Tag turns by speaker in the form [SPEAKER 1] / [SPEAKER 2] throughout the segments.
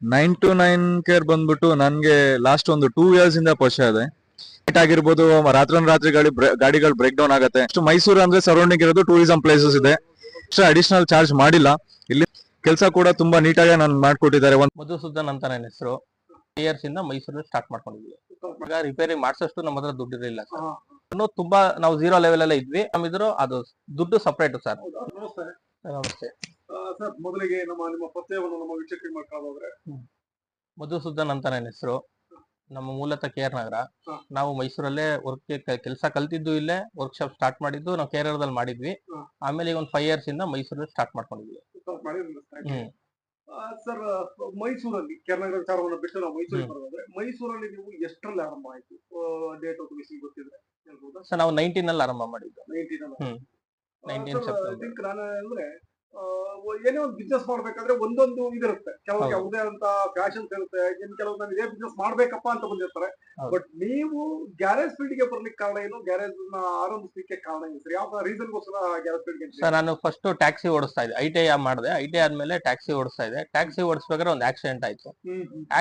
[SPEAKER 1] 9 to 9 care ಬಂದ್ಬಿಟ್ಟು ನನ್ಗೆ last ಒಂದು 2 years ಇಂದ ಪರಿಚಯ ಇದೆ. ನೈಟ್ ಆಗಿರ್ಬೋದು, ರಾತ್ರಿ ಗಾಡಿಗಳು ಬ್ರೇಕ್ ಡೌನ್ ಆಗುತ್ತೆ. ಮೈಸೂರು ಅಂದ್ರೆ ಸರೌಂಡಿಂಗ್ ಇರೋದು ಟೂರಿಸಂ ಪ್ಲೇಸಸ್ ಇದೆ. ಅಡಿಷನಲ್ ಚಾರ್ಜ್ ಮಾಡಿಲ್ಲ. ಇಲ್ಲಿ ಕೆಲಸ ಕೂಡ ತುಂಬಾ ನೀಟಾಗಿ ನಾನು ಮಾಡ್ಕೊಟ್ಟಿದ್ದಾರೆ.
[SPEAKER 2] ಮಧುಸೂದನ್ ಅಂತ ನನ್ನ ಹೆಸರು. ಇಯರ್ಸ್ ಇಂದ ಮೈಸೂರಲ್ಲಿ ಸ್ಟಾರ್ಟ್ ಮಾಡ್ಕೊಂಡಿದ್ವಿ. ಈಗ ರಿಪೇರಿ ಮಾಡ್ಸಷ್ಟು ನಮ್ಮ ಹತ್ರ ದುಡ್ಡು ಇರಲಿಲ್ಲ ಸರ್. ಇನ್ನು ತುಂಬಾ ನಾವು ಝೀರೋ ಲೆವೆಲ್ ಅಲ್ಲೇ ಇದ್ವಿ. ನಮ್ಮಿದ್ರು ಅದು ದುಡ್ಡು ಸಪರೇಟ್ ಸರ್. ನಮಸ್ತೆ
[SPEAKER 3] ಸರ್, ಮೊದಲಿಗೆ ನಿಮ್ಮ ಪರಿಚಯವನ್ನು ನಮ್ಮ ವೀಕ್ಷಕರಿಗೆ ಮಾಡ್ಕೊಳ್ಳೋದ್ರೆ.
[SPEAKER 2] ಮಧುಸೂದನ್ ಅಂತ ನನ್ನ ಹೆಸರು. ನಮ್ಮ ಮೂಲತಃ KR ನಗರ. ನಾವು ಮೈಸೂರಲ್ಲೇ ಕೆಲಸ ಕಲ್ತಿದ್ದು, ಇಲ್ಲೇ ವರ್ಕ್ಶಾಪ್ ಸ್ಟಾರ್ಟ್ ಮಾಡಿದ್ದು ನಾವು ಕೇರಳದಲ್ಲಿ ಮಾಡಿದ್ವಿ. ಆಮೇಲೆ ಈಗ ಒಂದು 5 years ಇಂದ ಮೈಸೂರಲ್ಲಿ ಸ್ಟಾರ್ಟ್ ಮಾಡ್ಕೊಂಡಿದ್ವಿ.
[SPEAKER 3] ಸರ್, ಮೈಸೂರಲ್ಲಿ ಕೇರಳ ವಿಚಾರವನ್ನು ಬಿಟ್ಟು ನಾವು ಮೈಸೂರಿಗೆ ಬರೋದಾದ್ರೆ, ಮೈಸೂರಲ್ಲಿ ನೀವು ಎಷ್ಟರಲ್ಲಿ ಆರಂಭ ಆಯ್ತು? ಡೇಟ್ ಆಫ್ ವಿಸಿಟ್ ಗೊತ್ತಿದ್ರೆ ಹೇಳ್ಬೋದಾ?
[SPEAKER 2] ಸರ್, ನಾವು 19 ಅಲ್ಲಿ ಆರಂಭ ಮಾಡಿದ್ದು.
[SPEAKER 3] 19 ಸೆಪ್ಟೆಂಬರ್. ನಾನು ಅಂದ್ರೆ ಏನೇ ಒಂದು ಬಿಸ್ನೆಸ್ ಮಾಡ್ಬೇಕಾದ್ರೆ ಒಂದೊಂದು ಇದಿರುತ್ತೆ. ಕೆಲವು ಯಾವುದೇ ಅಂತ ಫ್ಯಾಷನ್ಸ್ ಇರುತ್ತೆ, ಕೆಲವು ನಾನು ಇದೇ ಬಿಸ್ನೆಸ್ ಮಾಡ್ಬೇಕಪ್ಪ ಅಂತ ಬಂದಿರ್ತಾರೆ. ಬಟ್ ನೀವು ಗ್ಯಾರೇಜ್ ಫೀಲ್ಡ್ ಗೆ ಬರ್ಲಿಕ್ಕೆ ಕಾರಣ ಏನು? ಗ್ಯಾರೇಜ್ ನ ಆರಂಭಿಸಲಿಕ್ಕೆ ಕಾರಣ ಏನು ಸರ್? ಯಾವ ರೀಸನ್ ಗೋಸ್ಕರ ಗ್ಯಾರೇಜ್ ಫೀಲ್ಡ್ ಗೆ?
[SPEAKER 2] ಸರ್, ನಾನು ಫಸ್ಟ್ ಟ್ಯಾಕ್ಸಿ ಓಡಿಸ್ತಾ ಇದ್ದೆ. ITI ಮಾಡಿದೆ. ITI ಆದ್ಮೇಲೆ ಟ್ಯಾಕ್ಸಿ ಓಡಿಸ್ತಾ ಇದ್ದೆ. ಟ್ಯಾಕ್ಸಿ ಓಡಿಸ್ಬೇಕಾದ್ರೆ ಒಂದು ಆಕ್ಸಿಡೆಂಟ್ ಆಯ್ತು.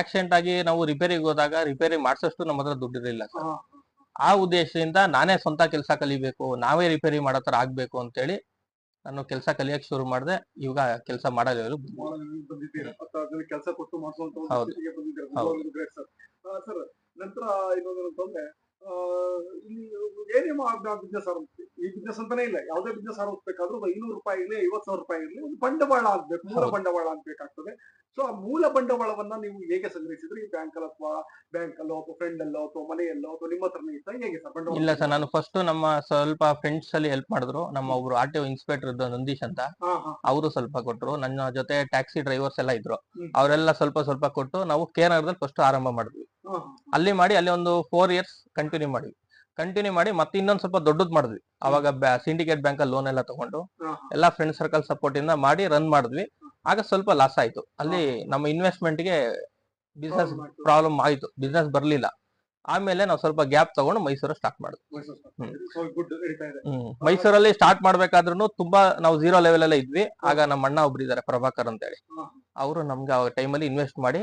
[SPEAKER 2] ಆಕ್ಸಿಡೆಂಟ್ ಆಗಿ ನಾವು ರಿಪೇರಿಗೆ ಹೋದಾಗ ರಿಪೇರಿ ಮಾಡ್ಸಷ್ಟು ನಮ್ಮ ಹತ್ರ ದುಡ್ಡು ಇರಲಿಲ್ಲ ಸರ್. ಆ ಉದ್ದೇಶದಿಂದ ನಾನೇ ಸ್ವಂತ ಕೆಲಸ ಕಲಿಬೇಕು, ನಾವೇ ರಿಪೇರಿ ಮಾಡೋ ತರ ಆಗ್ಬೇಕು ಅಂತೇಳಿ ನಾನು ಕೆಲಸ ಕಲಿಯಕ್ ಶುರು ಮಾಡಿದೆ. ಇವಾಗ ಕೆಲಸ ಮಾಡಲು
[SPEAKER 3] ಕೆಲಸ ಕೊಟ್ಟು ಮಾಡಿಸುವಂತ ಸರ್. ನಂತರ ಇನ್ನೊಂದು ಅಂತಂದ್ರೆ, ಇಲ್ಲಿ ಏನೇ ಬಿಸ್ನೆಸ್ ಆರಂಭಿಸ್ತೀವಿ, ಈ ಬಿಸ್ನೆಸ್ ಅಂತಾನೆ ಇಲ್ಲ, ಯಾವುದೇ ಬಿಸ್ನೆಸ್ ಆರಂಭಿಸಬೇಕಾದ್ರೂ 500 ರೂಪಾಯಿ ಇರಲಿ, 50,000 ರೂಪಾಯಿ ಇರಲಿ, ಒಂದು ಬಂಡವಾಳ ಆಗ್ಬೇಕು, ಮೂಲ ಬಂಡವಾಳ ಆಗ್ಬೇಕಾಗ್ತದೆ. ಸೊ ಆ ಮೂಲ ಬಂಡವಾಳವನ್ನ ನೀವು ಹೇಗೆ ಸಂಗ್ರಹಿಸಿದ್ರಿ? ಬ್ಯಾಂಕಲ್ಲಿ ಅಥವಾ ಫ್ರೆಂಡ್ ಅಲ್ಲೋ ಅಥವಾ ಮನೆಯಲ್ಲೋ ಅಥವಾ ನಿಮ್ಮ ಹತ್ರನೇ ಇತ್ತ? ಹೇಗೆ ಸರ್ ಬಂಡವಾಳ?
[SPEAKER 2] ಇಲ್ಲ ಸರ್, ನಾನು ಫಸ್ಟ್ ನಮ್ಮ ಸ್ವಲ್ಪ ಫ್ರೆಂಡ್ಸ್ ಅಲ್ಲಿ ಹೆಲ್ಪ್ ಮಾಡಿದ್ರು. ನಮ್ಮ ಒಬ್ರು RTO ಇನ್ಸ್ಪೆಕ್ಟರ್ ಇದ್ದು ನಂದೀಶ್ ಅಂತ, ಅವರು ಸ್ವಲ್ಪ ಕೊಟ್ರು. ನನ್ನ ಜೊತೆ ಟ್ಯಾಕ್ಸಿ ಡ್ರೈವರ್ಸ್ ಎಲ್ಲ ಇದ್ರು, ಅವರೆಲ್ಲ ಸ್ವಲ್ಪ ಸ್ವಲ್ಪ ಕೊಟ್ಟು ನಾವು KR ನಗರದಲ್ಲಿ ಫಸ್ಟ್ ಆರಂಭ ಮಾಡಿದ್ವಿ. ಅಲ್ಲಿ ಒಂದು 4 years ಕಂಟಿನ್ಯೂ ಮಾಡಿ ಮತ್ತೆ ಇನ್ನೊಂದ್ ಸ್ವಲ್ಪ ದೊಡ್ಡದ್ ಮಾಡಿದ್ವಿ. ಅವಾಗ ಸಿಂಡಿಕೇಟ್ ಬ್ಯಾಂಕ್ ಅಲ್ಲಿ ಲೋನ್ ಎಲ್ಲ ತಗೊಂಡು ಎಲ್ಲಾ ಫ್ರೆಂಡ್ ಸರ್ಕಲ್ ಸಪೋರ್ಟ್ ಇಂದ ಮಾಡಿ ರನ್ ಮಾಡಿದ್ವಿ. ಆಗ ಸ್ವಲ್ಪ ಲಾಸ್ ಆಯ್ತು. ಅಲ್ಲಿ ನಮ್ಮ ಇನ್ವೆಸ್ಟ್ಮೆಂಟ್ ಗೆ ಬಿಸ್ನೆಸ್ ಪ್ರಾಬ್ಲಮ್ ಆಯ್ತು, ಬಿಸ್ನೆಸ್ ಬರ್ಲಿಲ್ಲ. ಆಮೇಲೆ ನಾವು ಸ್ವಲ್ಪ ಗ್ಯಾಪ್ ತಗೊಂಡು ಮೈಸೂರು ಸ್ಟಾರ್ಟ್ ಮಾಡಿದ್ವಿ. ಮೈಸೂರಲ್ಲಿ ಸ್ಟಾರ್ಟ್ ಮಾಡ್ಬೇಕಾದ್ರೂ ತುಂಬಾ ನಾವು ಝೀರೋ ಲೆವೆಲ್ ಅಲ್ಲೇ ಇದ್ವಿ. ಆಗ ನಮ್ಮ ಅಣ್ಣ ಒಬ್ರು ಇದಾರೆ, ಪ್ರಭಾಕರ್ ಅಂತ ಹೇಳಿ, ಅವರು ನಮ್ಗೆ ಆ ಟೈಮಲ್ಲಿ ಇನ್ವೆಸ್ಟ್ ಮಾಡಿ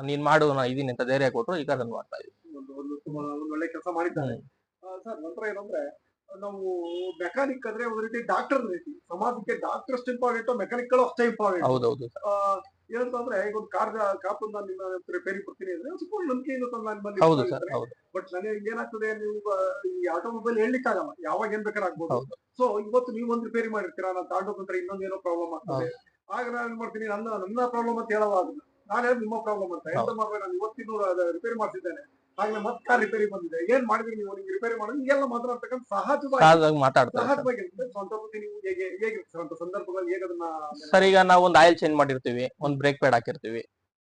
[SPEAKER 2] ನೀನ್ ಮಾಡು, ನಾ ಇದೀನಿ ಅಂತ ಧೈರ್ಯ ಕೊಟ್ರು. ಈಗ ರನ್ ಮಾಡ್ತಾ ಇದ್ವಿ.
[SPEAKER 3] ಒಳ್ಳೆ ಕೆಲಸ ಮಾಡಿದ್ದಾರೆ ಸರ್. ನಂತರ ಏನಂದ್ರೆ, ನಾವು ಮೆಕ್ಯಾನಿಕ್ ಅಂದ್ರೆ ಒಂದು ರೀತಿ ಡಾಕ್ಟರ್ ರೀತಿ, ಸಮಾಜಕ್ಕೆ ಡಾಕ್ಟರ್ ಅಷ್ಟು ಇಂಪಾರ್ಟೆಂಟ್, ಮೆಕ್ಯಾನಿಕ್ ಗಳು ಅಷ್ಟೇ ಇಂಪಾರ್ಟೆಂಟ್.
[SPEAKER 2] ಹೌದೌದು.
[SPEAKER 3] ಏನಂತಂದ್ರೆ, ಈಗ ಒಂದು ಕಾರ್ ತಂದು ನಿಮ್ಮ ರಿಪೇರಿ ಕೊಡ್ತೀನಿ ಅಂದ್ರೆ ಸ್ವಲ್ಪ ನಂಬಿಕೆಯಿಂದ ತಂದು ನಾನು ಬಂದು.
[SPEAKER 2] ಹೌದು ಸರ್, ಹೌದು.
[SPEAKER 3] ಬಟ್ ನನಗೆ ಏನಾಗ್ತದೆ, ನೀವು ಈ ಆಟೋಮೊಬೈಲ್ ಹೇಳ್ಲಿಕ್ಕಾಗಲ್ಲ, ಯಾವಾಗ ಏನ್ ಬೇಕಾದ್ರೆ ಆಗ್ಬೋದು. ಸೊ ಇವತ್ತು ನೀವು ಒಂದು ರಿಪೇರಿ ಮಾಡಿರ್ತೀರಾ, ನಾನು ತಗೊಂಡೋಗ್ರೆ ಇನ್ನೊಂದೇನೋ ಪ್ರಾಬ್ಲಮ್ ಆಗ್ತದೆ. ಆಗ ನಾನು ಏನ್ ಮಾಡ್ತೀನಿ, ನನ್ನ ಪ್ರಾಬ್ಲಮ್ ಅಂತ ಹೇಳೋವಾಗ ನಾನು ಹೇಳೋದು ನಿಮ್ಮ ಪ್ರಾಬ್ಲಮ್ ಅಂತ. ಎಂತ ಮಾಡ್ಬೇಕು, ನಾನು ಇವತ್ತಿನ ರಿಪೇರಿ ಮಾಡ್ತಿದ್ದೇನೆ, ಹಾಗೆ ಮತ್ತೆ ಕಾರ್ ರಿಪೇರಿ ಬಂದಿದೆ, ಏನ್ ಮಾಡಿದ್ರಿ ನೀವು, ನಿಮ್ಗೆ ರಿಪೇರಿ ಮಾಡೋದು ಈಗೆಲ್ಲ ಮಾತಾಡ್ತಕ್ಕಂಥ ಸಹಜವಾಗಿ ಮಾತಾಡ್ತಾರೆ. ಸ್ವಂತ ಬುದ್ಧಿ ನೀವು ಹೇಗೆ ಸಂದರ್ಭಗಳಲ್ಲಿ ಹೇಗೆ ಅದನ್ನ?
[SPEAKER 2] ಸರ್, ಈಗ ನಾವು ಒಂದು ಆಯಿಲ್ ಚೇಂಜ್ ಮಾಡಿರ್ತೀವಿ, ಒಂದು ಬ್ರೇಕ್ ಪ್ಯಾಡ್ ಹಾಕಿರ್ತೀವಿ,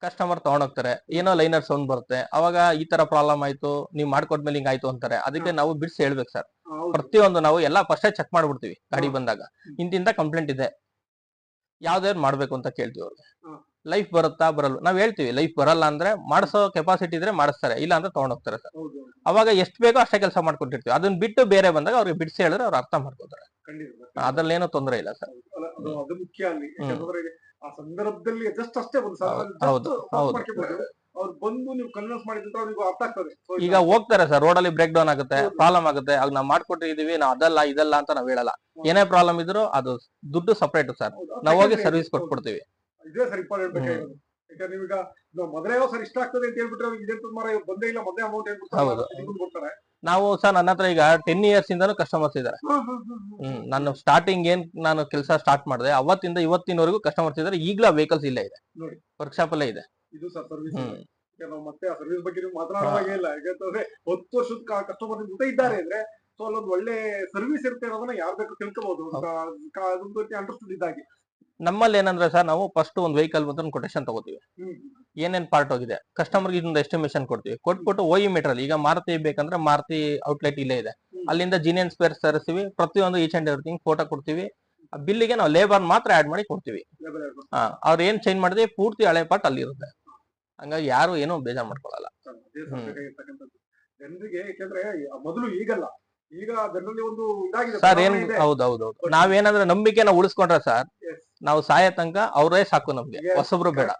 [SPEAKER 2] ಕಸ್ಟಮರ್ ತಗೊಂಡೋಗ್ತಾರೆ, ಏನೋ ಲೈನರ್ ಸೌಂಡ್ ಬರುತ್ತೆ, ಅವಾಗ ಈ ತರ ಪ್ರಾಬ್ಲಮ್ ಆಯ್ತು, ನೀವು ಮಾಡ್ಕೊಟ್ಮೇಲೆ ಹಿಂಗ್ ಆಯ್ತು ಅಂತಾರೆ. ಅದಕ್ಕೆ ನಾವು ಬಿಡ್ಸಿ ಹೇಳ್ಬೇಕು ಸರ್. ಪ್ರತಿಯೊಂದು ನಾವು ಎಲ್ಲ ಫಸ್ಟೇ ಚೆಕ್ ಮಾಡ್ಬಿಡ್ತೀವಿ. ಗಾಡಿ ಬಂದಾಗ ಇಂತಿಂತ ಕಂಪ್ಲೇಂಟ್ ಇದೆ, ಯಾವ್ದಾದ್ರು ಮಾಡ್ಬೇಕು ಅಂತ ಕೇಳ್ತೀವಿ ಅವ್ರಿಗೆ. ಲೈಫ್ ಬರುತ್ತಾ ಬರಲ್ಲ ನಾವ್ ಹೇಳ್ತೀವಿ. ಲೈಫ್ ಬರಲ್ಲ ಅಂದ್ರೆ ಮಾಡಿಸೋ ಕೆಪಾಸಿಟಿ ಇದ್ರೆ ಮಾಡಿಸ್ತಾರೆ, ಇಲ್ಲ ಅಂದ್ರೆ ತಗೊಂಡೋಗ್ತಾರೆ ಸರ್. ಅವಾಗ ಎಷ್ಟು ಬೇಕೋ ಅಷ್ಟೇ ಕೆಲಸ ಮಾಡ್ಕೊಟ್ಟಿರ್ತೀವಿ. ಅದನ್ನ ಬಿಟ್ಟು ಬೇರೆ ಬಂದಾಗ ಅವ್ರಿಗೆ ಬಿಡಿಸಿ ಹೇಳಿದ್ರೆ ಅವ್ರು ಅರ್ಥ ಮಾಡ್ಕೋತಾರೆ. ಅದ್ರಲ್ಲಿ ಏನೋ ತೊಂದರೆ ಇಲ್ಲ ಸರ್.
[SPEAKER 3] ಅದು ಮುಖ್ಯ ಅಲ್ಲಿ. ಆ ಸಂದರ್ಭದಲ್ಲಿ ಜಸ್ಟ್ ಅಷ್ಟೇ
[SPEAKER 2] ಹೌದು ಹೌದು.
[SPEAKER 3] ಅವ್ರು ಬಂದು ನೀವು ಕನ್ವಿನ್ಸ್ ಮಾಡಿದ್ರೆ ಅವ್ರಿಗೆ ಅರ್ಥ ಆಗ್ತದೆ.
[SPEAKER 2] ಈಗ ಹೋಗ್ತಾರೆ ಸರ್, ರೋಡಲ್ಲಿ ಬ್ರೇಕ್ ಡೌನ್ ಆಗುತ್ತೆ, ಪ್ರಾಬ್ಲಮ್ ಆಗುತ್ತೆ, ಆಗ ನಾವ್ ಮಾಡ್ಕೊಟ್ಟಿದೀವಿ, ನಾವು ಅದಲ್ಲ ಇದಲ್ಲ ಅಂತ ನಾವ್ ಹೇಳಲ್ಲ. ಏನೇ ಪ್ರಾಬ್ಲಮ್ ಇದ್ರು ಅದು ದುಡ್ಡು ಸಪರೇಟ್ ಸರ್, ನಾವ್ ಹೋಗಿ ಸರ್ವಿಸ್ ಕೊಟ್ಬಿಡ್ತೀವಿ.
[SPEAKER 3] ಇದೇ ಸರ್ ಇಂಪಾರ್ಟೆಂಟ್ ಬೇಕಾಗಿರೋದು. ಯಾಕಂದ್ರೆ ನೀವೀಗ ಮೊದಲೇ ಸರ್ ಇಷ್ಟ ಆಗ್ತದೆ ಅಂತ ಹೇಳ್ಬಿಟ್ರೆ ಇದೇಂತ ಮರ ಬಂದೇ ಇಲ್ಲ, ಮೊದಲೇ ಅಮೌಂಟ್ ಹೇಳ್ಬಿಡ್ತಾರೆ.
[SPEAKER 2] ನಾವು ಸರ್, ನನ್ನ ಹತ್ರ ಈಗ 10 years ಇಂದಾನು ಕಸ್ಟಮರ್ಸ್ ಇದಾರೆ. ನಾನು ಸ್ಟಾರ್ಟಿಂಗ್ ನಾನು ಕೆಲಸ ಸ್ಟಾರ್ಟ್ ಮಾಡಿದೆ ಅವತ್ತಿಂದ ಇವತ್ತಿನವರೆಗೂ ಕಸ್ಟಮರ್ಸ್ ಇದಾರೆ. ಈಗಲೂ ವೆಹಿಕಲ್ಸ್ ಇಲ್ಲೇ ಇದೆ, ವರ್ಕ್ಶಾಪ್ ಅಲ್ಲೇ ಇದೆ.
[SPEAKER 3] ಇದು ಸರ್ ಸರ್ವಿಸ್. ನಾವು ಮತ್ತೆ ಆ ಸರ್ವಿಸ್ ಬಗ್ಗೆ ನೀವು ಮಾತನಾಡುವಾಗೇ ಇಲ್ಲ. ಯಾಕಂತಂದ್ರೆ 10 ವರ್ಷದ ಕಸ್ಟಮರ್ ಜೊತೆ ಇದ್ದಾರೆ ಅಂದ್ರೆ ಸೊ ಅಲ್ಲೊಂದು ಒಳ್ಳೆ ಸರ್ವಿಸ್ ಇರುತ್ತೆ ಅನ್ನೋದನ್ನ ಯಾರು ಬೇಕು ತಿಳ್ಕೋಬಹುದು. ಅಂಡರ್ಸ್ಟುಡ್ ಇದ್ದಾಗೆ
[SPEAKER 2] ನಮ್ಮಲ್ಲಿ ಏನಂದ್ರೆ ಸರ್, ನಾವು ಫಸ್ಟ್ ಒಂದು ವೆಹಿಕಲ್ ಬಂದು ಕೊಟೇಶನ್ ತಗೋತೀವಿ, ಏನೇನ್ ಪಾರ್ಟ್ ಹೋಗಿದೆ, ಕಸ್ಟಮರ್ಗೆ ಇದೊಂದು ಎಸ್ಟಿಮೇಷನ್ ಕೊಡ್ತೀವಿ. ಕೊಟ್ಬಿಟ್ಟು OE ಮೀಟರ್, ಈಗ ಮಾರುತಿ ಬೇಕಂದ್ರೆ ಮಾರುತಿ ಔಟ್ಲೆಟ್ ಇಲ್ಲೇ ಇದೆ, ಅಲ್ಲಿಂದ ಜಿನಿಯನ್ ಸ್ಪೇರ್ಸ್ ತರಿಸ್ತೀವಿ. ಪ್ರತಿಯೊಂದು ಈಚ್ ಅಂಡ್ ಎವ್ರಿಥಿಂಗ್ ಫೋಟೋ ಕೊಡ್ತೀವಿ. ಬಿಲ್ಲಿಗೆ ನಾವು ಲೇಬರ್ ಮಾತ್ರ ಆಡ್ ಮಾಡಿ ಕೊಡ್ತೀವಿ. ಅವ್ರು ಏನ್ ಚೇಂಜ್ ಮಾಡಿದ್ವಿ ಪೂರ್ತಿ ಹಳೆ ಪಾರ್ಟ್ ಅಲ್ಲಿ ಇರುತ್ತೆ. ಹಂಗಾಗಿ ಯಾರು ಏನೋ ಬೇಜಾರ್ ಮಾಡ್ಕೊಳ್ಳಲ್ಲ
[SPEAKER 3] ಜನರಿಗೆ. ಯಾಕಂದ್ರೆ ಮೊದಲು ಈಗಲ್ಲ, ಈಗ ಜನರಲ್ಲಿ ಒಂದು ಇದಾಗಿದೆ
[SPEAKER 2] ಸರ್. ಏನ್ ಹೌದೌದು. ನಾವೇನಂದ್ರೆ ನಂಬಿಕೆನ ಉಳಿಸ್ಕೊಂಡ್ರೆ ಸರ್, ನಾವು ಸಾಯ ತನಕ ಅವರೇ ಸಾಕು ನಮ್ಗೆ, ಹೊಸಬ್ರು ಬೇಡ.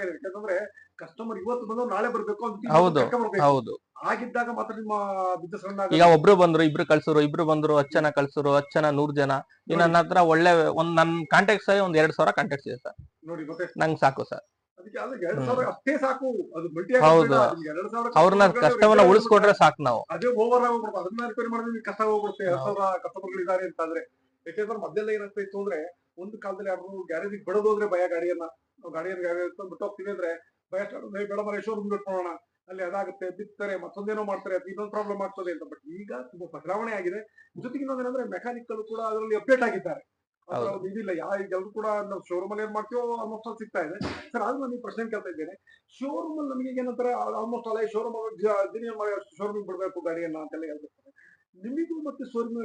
[SPEAKER 3] ಇದೆ. ಯಾಕಂದ್ರೆ ಕಸ್ಟಮರ್ ಇವತ್ತು ಬಂದು ನಾಳೆ ಬರ್ಬೇಕು ಅಂತ
[SPEAKER 2] ಹೌದು
[SPEAKER 3] ಕರ್ಕೊಂಡ್ಬರ್ಬೇಕು.
[SPEAKER 2] ಹೌದು.
[SPEAKER 3] ಆಗಿದ್ದಾಗ ಮಾತ್ರ ನಿಮ್ಮ ಬಿಸ್ನೆಸ್ ರನ್
[SPEAKER 2] ಈಗ ಒಬ್ರು ಬಂದ್ರು, ಇಬ್ರು ಕಳ್ಸೋರು, ಇಬ್ರು ಬಂದ್ರು, 10 ಜನ ಕಳ್ಸೋರು, 10 ಜನ 100 ಜನ. ಈಗ ನನ್ನ ಹತ್ರ ಒಳ್ಳೆ ನನ್ ಕಾಂಟ್ಯಾಕ್ಟ್ಸ್ ಒಂದ್ 2,000 ಕಾಂಟ್ಯಾಕ್ಟ್ಸ್ ಇದೆ ಸರ್.
[SPEAKER 3] ನೋಡಿ ಮತ್ತೆ
[SPEAKER 2] ನಂಗೆ ಸಾಕು ಸರ್.
[SPEAKER 3] ಅದಕ್ಕೆ ಅದು 2,000 ಅಷ್ಟೇ ಸಾಕು. ಅದು ಮಲ್ಟಿ
[SPEAKER 2] ಹೌದು.
[SPEAKER 3] 2,000
[SPEAKER 2] ಅವ್ರನ್ನ ಕಸ್ಟಮರ್ನ ಉಳಿಸ್ಕೊಟ್ರೆ ಸಾಕು ನಾವು.
[SPEAKER 3] ಅದೇ ಓವರ್ ಆಗ್ಬಿಡ್ತು. ಅದನ್ನ ರಿಪೇರಿ ಮಾಡಿದ್ರೆ ಕಷ್ಟ ಹೋಗ್ಬಿಡುತ್ತೆ. 2,000 ಕಸ್ಟಮರ್ಗಳು ಇದ್ದಾರೆ ಅಂತ ಅಂದ್ರೆ. ಯಾಕೆಂದ್ರೆ ಮೊದಲೆಲ್ಲ ಏನಾಗ್ತಾ ಇತ್ತು ಅಂದ್ರೆ, ಒಂದು ಕಾಲದಲ್ಲಿ ಯಾರು ಗ್ಯಾರೇಜ್ ಬಿಡೋದ್ರೆ ಭಯ, ಗಾಡಿಯನ್ನ ಬಿಟ್ಟು ಹೋಗ್ತೀವಿ ಅಂದ್ರೆ ಭಯ ಬೇಡ ಮನೆ ಶೋರೂಮ್ ಬಿಟ್ಕೊಳ್ಳೋಣ, ಅಲ್ಲಿ ಅದಾಗುತ್ತೆ, ಬಿತ್ತಾರೆ, ಮತ್ತೊಂದೇನೋ ಮಾಡ್ತಾರೆ, ಅದು ಇನ್ನೊಂದು ಪ್ರಾಬ್ಲಮ್ ಆಗ್ತದೆ ಅಂತ. ಬಟ್ ಈಗ ತುಂಬಾ ಬದಲಾವಣೆ ಆಗಿದೆ. ಜೊತೆಗೆ ಇನ್ನೊಂದೇನಂದ್ರೆ ಮೆಕ್ಯಾನಿಕಲ್ ಕೂಡ ಅದರಲ್ಲಿ ಅಪ್ಡೇಟ್ ಆಗಿದ್ದಾರೆ. ಇದಿಲ್ಲ ಎಲ್ಲರೂ ಕೂಡ ನಾವು ಶೋರೂಮ್ ಅಲ್ಲಿ ಏನ್ ಮಾಡ್ತೀವೋ ಆಲ್ಮೋಸ್ಟ್ ಅಲ್ಲಿ ಸಿಗ್ತಾ ಇದೆ ಸರ್. ಆದ್ರೂ ನಾನು ಈ ಪ್ರಶ್ನೆ ಕೇಳ್ತಾ ಇದ್ದೇನೆ, ಶೋರೂಮ್ ಅಲ್ಲಿ ನಮಗೆ ಏನಂತಾರೆ ಆಲ್ಮೋಸ್ಟ್ ಅಲ್ಲ ಶೋರೂಮ್ ಶೋರೂಮ್ ಬಿಡಬೇಕು ಗಾಡಿಯನ್ನ ಅಂತೆಲ್ಲ ಹೇಳ್ತಾರೆ. ನಿಮಗೂ ಮತ್ತೆ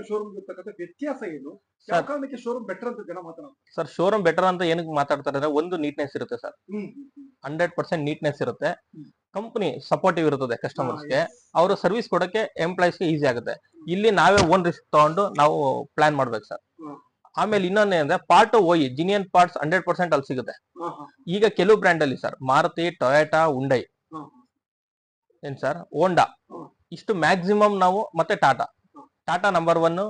[SPEAKER 3] ಶೋರೂಮ್ ಇರ್ತಕ್ಕಂಥ ವ್ಯತ್ಯಾಸ ಏನು? ಯಾವ ಕಾರಣಕ್ಕೆ ಶೋರೂಮ್ ಬೆಟರ್ ಅಂತ ಜನ ಮಾತನಾಡ್ತಾರೆ
[SPEAKER 2] ಸರ್? ಶೋರೂಮ್ ಬೆಟರ್ ಅಂತ ಏನಕ್ಕೆ ಮಾತಾಡ್ತಾರೆ ಅಂದ್ರೆ, ಒಂದು ನೀಟ್ನೆಸ್ ಇರುತ್ತೆ ಸರ್, 100% ನೀಟ್ನೆಸ್ ಇರುತ್ತೆ. ಕಂಪನಿ ಸಪೋರ್ಟಿವ್ ಇರುತ್ತದೆ ಕಸ್ಟಮರ್ಸ್ಗೆ, ಅವರು ಸರ್ವಿಸ್ ಕೊಡಕ್ಕೆ ಎಂಪ್ಲಾಯ್ಸ್ಗೆ ಈಸಿ ಆಗುತ್ತೆ. ಇಲ್ಲಿ ನಾವೇ ಓನ್ ರಿಸ್ಕ್ ತಗೊಂಡು ನಾವು ಪ್ಲಾನ್ ಮಾಡ್ಬೇಕು ಸರ್. ಆಮೇಲೆ ಇನ್ನೊಂದೇ ಅಂದ್ರೆ ಪಾರ್ಟ್ ಓಯಿ ಜಿನಿಯನ್ ಪಾರ್ಟ್ಸ್ 100% ಅಲ್ಲಿ ಸಿಗುತ್ತೆ. ಈಗ ಕೆಲವು ಬ್ರ್ಯಾಂಡ್ ಅಲ್ಲಿ ಸರ್, ಮಾರುತಿ, ಟೊಯೋಟಾ, ಹುಂಡೈ ಏನ್ ಸರ್, ಹೋಂಡಾ, ಇಷ್ಟು ಮ್ಯಾಕ್ಸಿಮಮ್ ನಾವು, ಮತ್ತೆ ಟಾಟಾ ನಂಬರ್ 1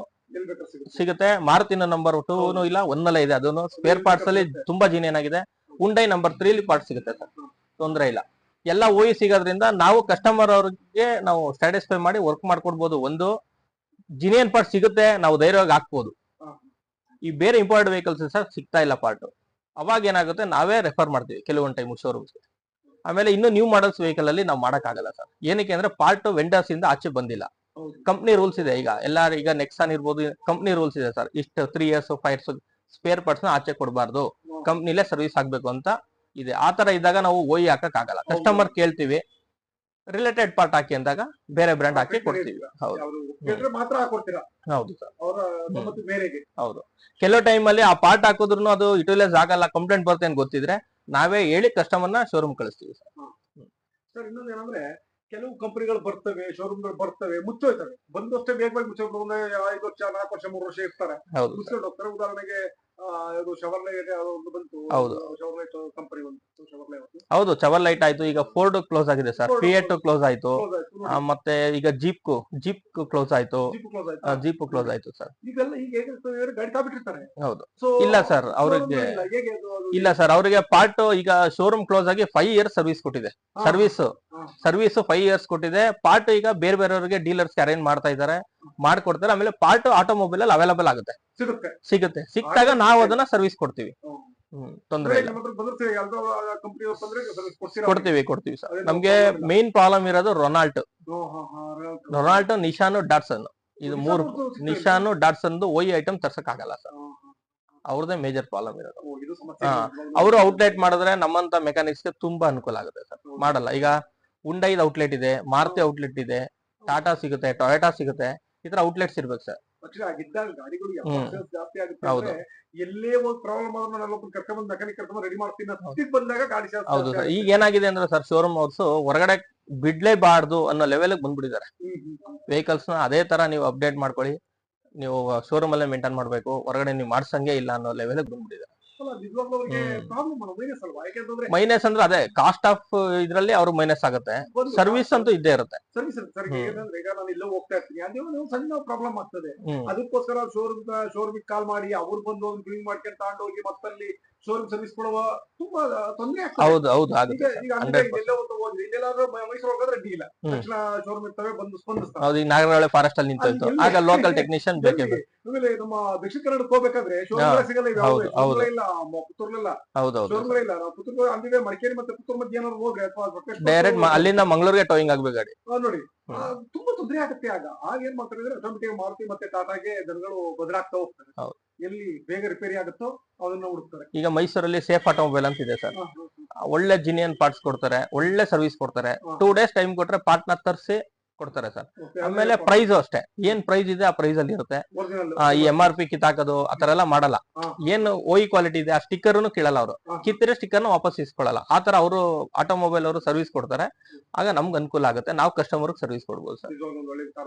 [SPEAKER 2] ಸಿಗುತ್ತೆ, ಮಾರುತಿನ ನಂಬರ್ 2 ಇಲ್ಲ, 1 ಇದೆ. ಅದನ್ನು ಸ್ಪೇರ್ ಪಾರ್ಟ್ಸ್ ಅಲ್ಲಿ ತುಂಬಾ ಜಿನಿಯನ್ ಆಗಿದೆ. ಹುಂಡೈ ನಂಬರ್ 3 ಪಾರ್ಟ್ ಸಿಗುತ್ತೆ ಸರ್, ತೊಂದರೆ ಇಲ್ಲ. ಎಲ್ಲ ಓಯಿ ಸಿಗೋದ್ರಿಂದ ನಾವು ಕಸ್ಟಮರ್ ಅವ್ರಿಗೆ ನಾವು ಸ್ಯಾಟಿಸ್ಫೈ ಮಾಡಿ ವರ್ಕ್ ಮಾಡ್ಕೊಡ್ಬೋದು. ಒಂದು ಜಿನಿಯನ್ ಪಾರ್ಟ್ ಸಿಗುತ್ತೆ, ನಾವು ಧೈರ್ಯವಾಗಿ ಹಾಕ್ಬೋದು. ಈ ಬೇರೆ ಇಂಪೋರ್ಟೆಡ್ ವೆಹಿಕಲ್ಸ್ ಸರ್ ಸಿಗ್ತಾ ಇಲ್ಲ ಪಾರ್ಟ್. ಅವಾಗ ಏನಾಗುತ್ತೆ, ನಾವೇ ರೆಫರ್ ಮಾಡ್ತೀವಿ ಕೆಲವೊಂದು ಟೈಮ್ ಶೋರೂಮ್ಸ್ಗೆ. ಆಮೇಲೆ ಇನ್ನು ನ್ಯೂ ಮಾಡಲ್ಸ್ ವೆಹಿಕಲ್ ಅಲ್ಲಿ ನಾವು ಮಾಡಕ್ಕಾಗಲ್ಲ ಸರ್. ಏನಕ್ಕೆ ಅಂದ್ರೆ ಪಾರ್ಟ್ ವೆಂಡರ್ಸ್ ಇಂದ ಆಚೆ ಬಂದಿಲ್ಲ. ಕಂಪ್ನಿ ರೂಲ್ಸ್ ಇದೆ. ಈಗ ನೆಕ್ಸಾನ್ ಇರ್ಬೋದು, ಕಂಪ್ನಿ ರೂಲ್ಸ್ ಇದೆ ಸರ್, ಇಷ್ಟು 3 years 5 years ಸ್ಪೇರ್ ಪಾರ್ಟ್ಸ್ ನ ಆಚೆ ಕೊಡಬಾರ್ದು, ಕಂಪ್ನಿಲೇ ಸರ್ವಿಸ್ ಆಗ್ಬೇಕು ಅಂತ ಇದೆ. ಆ ತರ ಇದ್ದಾಗ ನಾವು ಓಯಿ ಹಾಕಕ್ ಆಗಲ್ಲ. ಕಸ್ಟಮರ್ ಕೇಳ್ತೀವಿ ರಿಲೇಟೆಡ್ ಪಾರ್ಟ್ ಹಾಕಿ ಅಂದಾಗ ಬೇರೆ ಬ್ರ್ಯಾಂಡ್ ಹಾಕಿ ಕೊಡ್ತೀವಿ.
[SPEAKER 3] ಮಾತ್ರ ಹಾಕೊಡ್ತೀರಾ?
[SPEAKER 2] ಹೌದು ಸರ್,
[SPEAKER 3] ಹೌದು.
[SPEAKER 2] ಕೆಲವು ಟೈಮ್ ಅಲ್ಲಿ ಆ ಪಾರ್ಟ್ ಹಾಕಿದ್ರು ಅದು ಯುಟಿಲೈಸ್ ಆಗಲ್ಲ, ಕಂಪ್ಲೇಂಟ್ ಬರುತ್ತೆ ಅಂತ ಗೊತ್ತಿದ್ರೆ ನಾವೇ ಹೇಳಿ ಕಸ್ಟಮರ್ ನ ಶೋರೂಮ್ ಕಳಿಸ್ತೀವಿ ಸರ್.
[SPEAKER 3] ಸರ್ ಇನ್ನೊಂದು ಏನಂದ್ರೆ, ಕೆಲವು ಕಂಪನಿಗಳು ಬರ್ತವೆ, ಶೋರೂಮ್ಗಳು ಬರ್ತವೆ, ಮುಚ್ಚೋಯ್ತವೆ. ಬಂದಷ್ಟೇ ಬೇಗ ಮುಚ್ಚೋಗ್ಬಿಟ್ಟು 5 ವರ್ಷ 4 ವರ್ಷ 3 ವರ್ಷ ಇರ್ತಾರೆ, ಮುಚ್ಕೊಂಡು ಹೋಗ್ತಾರೆ. ಉದಾಹರಣೆಗೆ ಇದು ಶವರ್ಲೆ ಒಂದು ಬಂತು, ಶವರ್ಲೈಟ್ ಕಂಪನಿ ಬಂತು,
[SPEAKER 2] ಹೌದು ಚವರ್ಲೈಟ್ ಆಯ್ತು. ಈಗ ಫೋರ್ಡ್ ಕ್ಲೋಸ್ ಆಗಿದೆ ಸರ್, ಫಿಯಟ್ ಕ್ಲೋಸ್ ಆಯ್ತು, ಮತ್ತೆ ಈಗ ಜೀಪ್ ಕ್ಲೋಸ್ ಆಯ್ತು, ಜೀಪ್ ಕ್ಲೋಸ್ ಆಯ್ತು ಸರ್.
[SPEAKER 3] ಇದೆಲ್ಲ ಈಗ ಗಾಡಿ ತಾಬಿಟ್ಟಿರ್ತಾರೆ.
[SPEAKER 2] ಹೌದು. ಇಲ್ಲ ಸರ್, ಅವ್ರಿಗೆ ಇಲ್ಲ ಸರ್, ಅವರಿಗೆ ಪಾರ್ಟ್ ಈಗ ಶೋರೂಮ್ ಕ್ಲೋಸ್ ಆಗಿ 5 years ಸರ್ವಿಸ್ ಕೊಟ್ಟಿದೆ. ಸರ್ವಿಸ್ 5 years ಕೊಟ್ಟಿದೆ. ಪಾರ್ಟ್ ಈಗ ಬೇರೆಯವರಿಗೆ ಡೀಲರ್ಸ್ ಅರೇಂಜ್ ಮಾಡ್ತಾ ಇದ್ದಾರೆ, ಮಾಡ್ಕೊಡ್ತಾರೆ. ಆಮೇಲೆ ಪಾರ್ಟ್ ಆಟೋಮೊಬೈಲ್ ಅಲ್ಲಿ ಅವೈಲಬಲ್ ಆಗುತ್ತೆ, ಸಿಗುತ್ತೆ. ಸಿಕ್ತಾಗ ನಾವು ಅದನ್ನ ಸರ್ವಿಸ್ ಕೊಡ್ತೀವಿ. ತೊಂದರೆ ಇಲ್ಲ, ಕೊಡ್ತೀವಿ ಸರ್. ನಮ್ಗೆ ಮೇನ್ ಪ್ರಾಬ್ಲಮ್ ಇರೋದು ರೊನಾಲ್ಟ್, ನಿಶಾನ್, ಡಾಟ್ಸನ್. ಇದು 3 ನಿಶಾನ್, ಡಾಟ್ಸನ್ ಓಯಿ ಐಟಮ್ ತರ್ಸಕ್ ಆಗಲ್ಲ ಸರ್. ಅವ್ರದೇ ಮೇಜರ್ ಪ್ರಾಬ್ಲಮ್ ಇರೋದು. ಅವರು ಔಟ್ಲೆಟ್ ಮಾಡಿದ್ರೆ ನಮ್ಮಂತ ಮೆಕ್ಯಾನಿಕ್ಸ್ ಗೆ ತುಂಬಾ ಅನುಕೂಲ ಆಗುತ್ತೆ ಸರ್. ಮಾಡಲ್ಲ. ಈಗ ಹುಂಡೈದ ಔಟ್ಲೆಟ್ ಇದೆ, ಮಾರುತಿ ಔಟ್ಲೆಟ್ ಇದೆ, ಟಾಟಾ ಸಿಗುತ್ತೆ, ಟೊಯೋಟಾ ಸಿಗುತ್ತೆ. ಈ ತರ ಔಟ್ಲೆಟ್ಸ್ ಇರ್ಬೇಕು ಸರ್.
[SPEAKER 3] ಗಾಡಿಗಳು ಜಾಸ್ತಿ ಆಗುತ್ತೆ. ಎಲ್ಲೇ ಒಂದು ಪ್ರಾಬ್ಲಮ್ ಆದ್ರೂ ನಾನು ಕರ್ಕೊಂಡ್ ಮೆಕ್ಯಾನಿಕ್ ಕರ್ಕೊಂಡ್ ರೆಡಿ ಮಾಡ್ತೀನಿ ಬಂದಾಗ ಗಾಡಿ.
[SPEAKER 2] ಹೌದು ಸರ್. ಈಗ ಏನಾಗಿದೆ ಅಂದ್ರೆ ಸರ್, ಶೋರೂಮ್ ಅವ್ರು ಹೊರಗಡೆ ಬಿಡ್ಲೇಬಾರ್ದು ಅನ್ನೋ ಲೆವೆಲ್ ಬಂದ್ಬಿಟ್ಟಿದ್ದಾರೆ ವೆಹಿಕಲ್ಸ್ ನ. ಅದೇ ತರ ನೀವು ಅಪ್ಡೇಟ್ ಮಾಡ್ಕೊಳ್ಳಿ, ನೀವು ಶೋರೂಮ್ ಅಲ್ಲೇ ಮೇಂಟೈನ್ ಮಾಡ್ಬೇಕು, ಹೊರಗಡೆ ನೀವು ಮಾಡ್ಸಂಗೆ ಇಲ್ಲ ಅನ್ನೋ ಲೆವೆಲ್ ಬಂದ್ಬಿಟ್ಟಿದ್ದಾರೆ. ಮೈನಸ್ ಅಂದ್ರೆ ಅದೇ ಕಾಸ್ಟ್ ಆಫ್ ಇದ್ರಲ್ಲಿ ಅವ್ರು ಮೈನಸ್ ಆಗುತ್ತೆ. ಸರ್ವಿಸ್ ಅಂತೂ ಇದ್ದೇ ಇರುತ್ತೆ.
[SPEAKER 3] ಈಗ ನಾನು ಎಲ್ಲೋ ಹೋಗ್ತಾ ಇರ್ತೀನಿ, ಅದೇ ಸಣ್ಣ ಪ್ರಾಬ್ಲಮ್ ಆಗ್ತದೆ. ಅದಕ್ಕೋಸ್ಕರ ಶೋರೂಮ್ ಕಾಲ್ ಮಾಡಿ ಅವ್ರು ಬಂದು ಕ್ಲೀನ್ ಮಾಡ್ಕೊಂಡು ತಗೊಂಡು ಹೋಗಿ ಮತ್ತಲ್ಲಿ ಶೋರೂಮ್ ಸರ್ವಿಸ್ ಕೊಡುವ ತುಂಬಾ ತೊಂದರೆ ಆಗ್ತದೆ.
[SPEAKER 2] ಹೌದು ಆಗುತ್ತೆ.
[SPEAKER 3] ಮೈಸೂರು ಹೋಗೋದ್ರೆ ಅಡ್ಡಿಲ್ಲ, ತಕ್ಷಣ ಶೋರೂಮ್ ಇರ್ತವೆ, ಬಂದು ಸ್ಪಂದಿಸ್ತಾರೆ.
[SPEAKER 2] ಹೌದು, ಈಗ ನಾಗರಹೊಳೆ ಫಾರೆಸ್ಟ್ ಅಲ್ಲಿ ನಿಂತೋಯ್ತು, ಆಗ ಲೋಕಲ್ ಟೆಕ್ನಿಷಿಯನ್ ಬೇಕೇ ಬೇಕು.
[SPEAKER 3] ಆಮೇಲೆ ನಮ್ಮ ದಕ್ಷಿಣ ಕನ್ನಡಕ್ಕೆ ಹೋಗ್ಬೇಕಾದ್ರೆ ಶೋರೂಮ್ ಸಿಗಲ್ಲ, ಇಲ್ಲ ಪುತ್ತೂರ್ಲಿಲ್ಲ, ಶೋರೂಮ್ಗಳಿಲ್ಲ. ನಾವು ಪುತ್ತೂರು ಅಂದಿದೆ, ಮಡಿಕೇರಿ ಮತ್ತೆ ಪುತ್ತೂರು ಮಧ್ಯೆ ಏನಾದ್ರು ಹೋಗ್ರೆ
[SPEAKER 2] ಡೈರೆಕ್ಟ್ ಅಲ್ಲಿಂದ ಮಂಗಳೂರಿಗೆ ಟೋಯಿಂಗ್ ಆಗ್ಬೇಕು ಗಾಡಿ.
[SPEAKER 3] ನೋಡಿ ತುಂಬಾ ತೊಂದರೆ ಆಗುತ್ತೆ. ಆಗ ಏನ್ ಮಾಡ್ತಾರೆ ಅಂದ್ರೆ, ಆಟೋಮೆಟಿಕ್ ಮಾರುತಿ ಮತ್ತೆ ಟಾಟಾಗೆ ಜನಗಳು ಬದಲಾಗ್ತಾ ಹೋಗ್ತಾರೆ. ಎಲ್ಲಿ ಬೇಗ ರಿಪೇರಿ ಆಗುತ್ತೋ ಅದನ್ನ ಹುಡುಕ್ತಾರೆ.
[SPEAKER 2] ಈಗ ಮೈಸೂರಲ್ಲಿ ಸೇಫ್ ಆಟೋಮೊಬೈಲ್ ಅಂತ ಇದೆ ಸರ್, ಒಳ್ಳೆ ಜಿನಿಯನ್ ಪಾರ್ಟ್ಸ್ ಕೊಡ್ತಾರೆ, ಒಳ್ಳೆ ಸರ್ವಿಸ್ ಕೊಡ್ತಾರೆ. 2 days ಟೈಮ್ ಕೊಟ್ರೆ ಪಾರ್ಟ್ ನ ತರಿಸಿ ಕೊಡ್ತಾರೆ ಸರ್. ಆಮೇಲೆ ಪ್ರೈಸ್ ಅಷ್ಟೇ, ಏನ್ ಪ್ರೈಸ್ ಇದೆ ಆ ಪ್ರೈಸ್ ಅಲ್ಲಿ ಇರುತ್ತೆ. ಈ MRP ಕಿತ್ತಾಕೋದು ಆತರ ಎಲ್ಲ ಮಾಡಲ್ಲ. ಏನು ಓಯಿ ಕ್ವಾಲಿಟಿ ಇದೆ ಆ ಸ್ಟಿಕ್ಕರ್ ಕೇಳಲ್ಲ ಅವರು, ಕಿತ್ತಿರೋ ಸ್ಟಿಕ್ಕರ್ ವಾಪಸ್ ಇಸ್ಕೊಳ್ಳಲ್ಲ. ಆತರ ಅವರು ಆಟೋಮೊಬೈಲ್ ಅವರು ಸರ್ವಿಸ್ ಕೊಡ್ತಾರೆ. ಆಗ ನಮ್ಗೆ ಅನುಕೂಲ ಆಗುತ್ತೆ, ನಾವು ಕಸ್ಟಮರ್ ಸರ್ವಿಸ್ ಕೊಡ್ಬೋದು ಸರ್.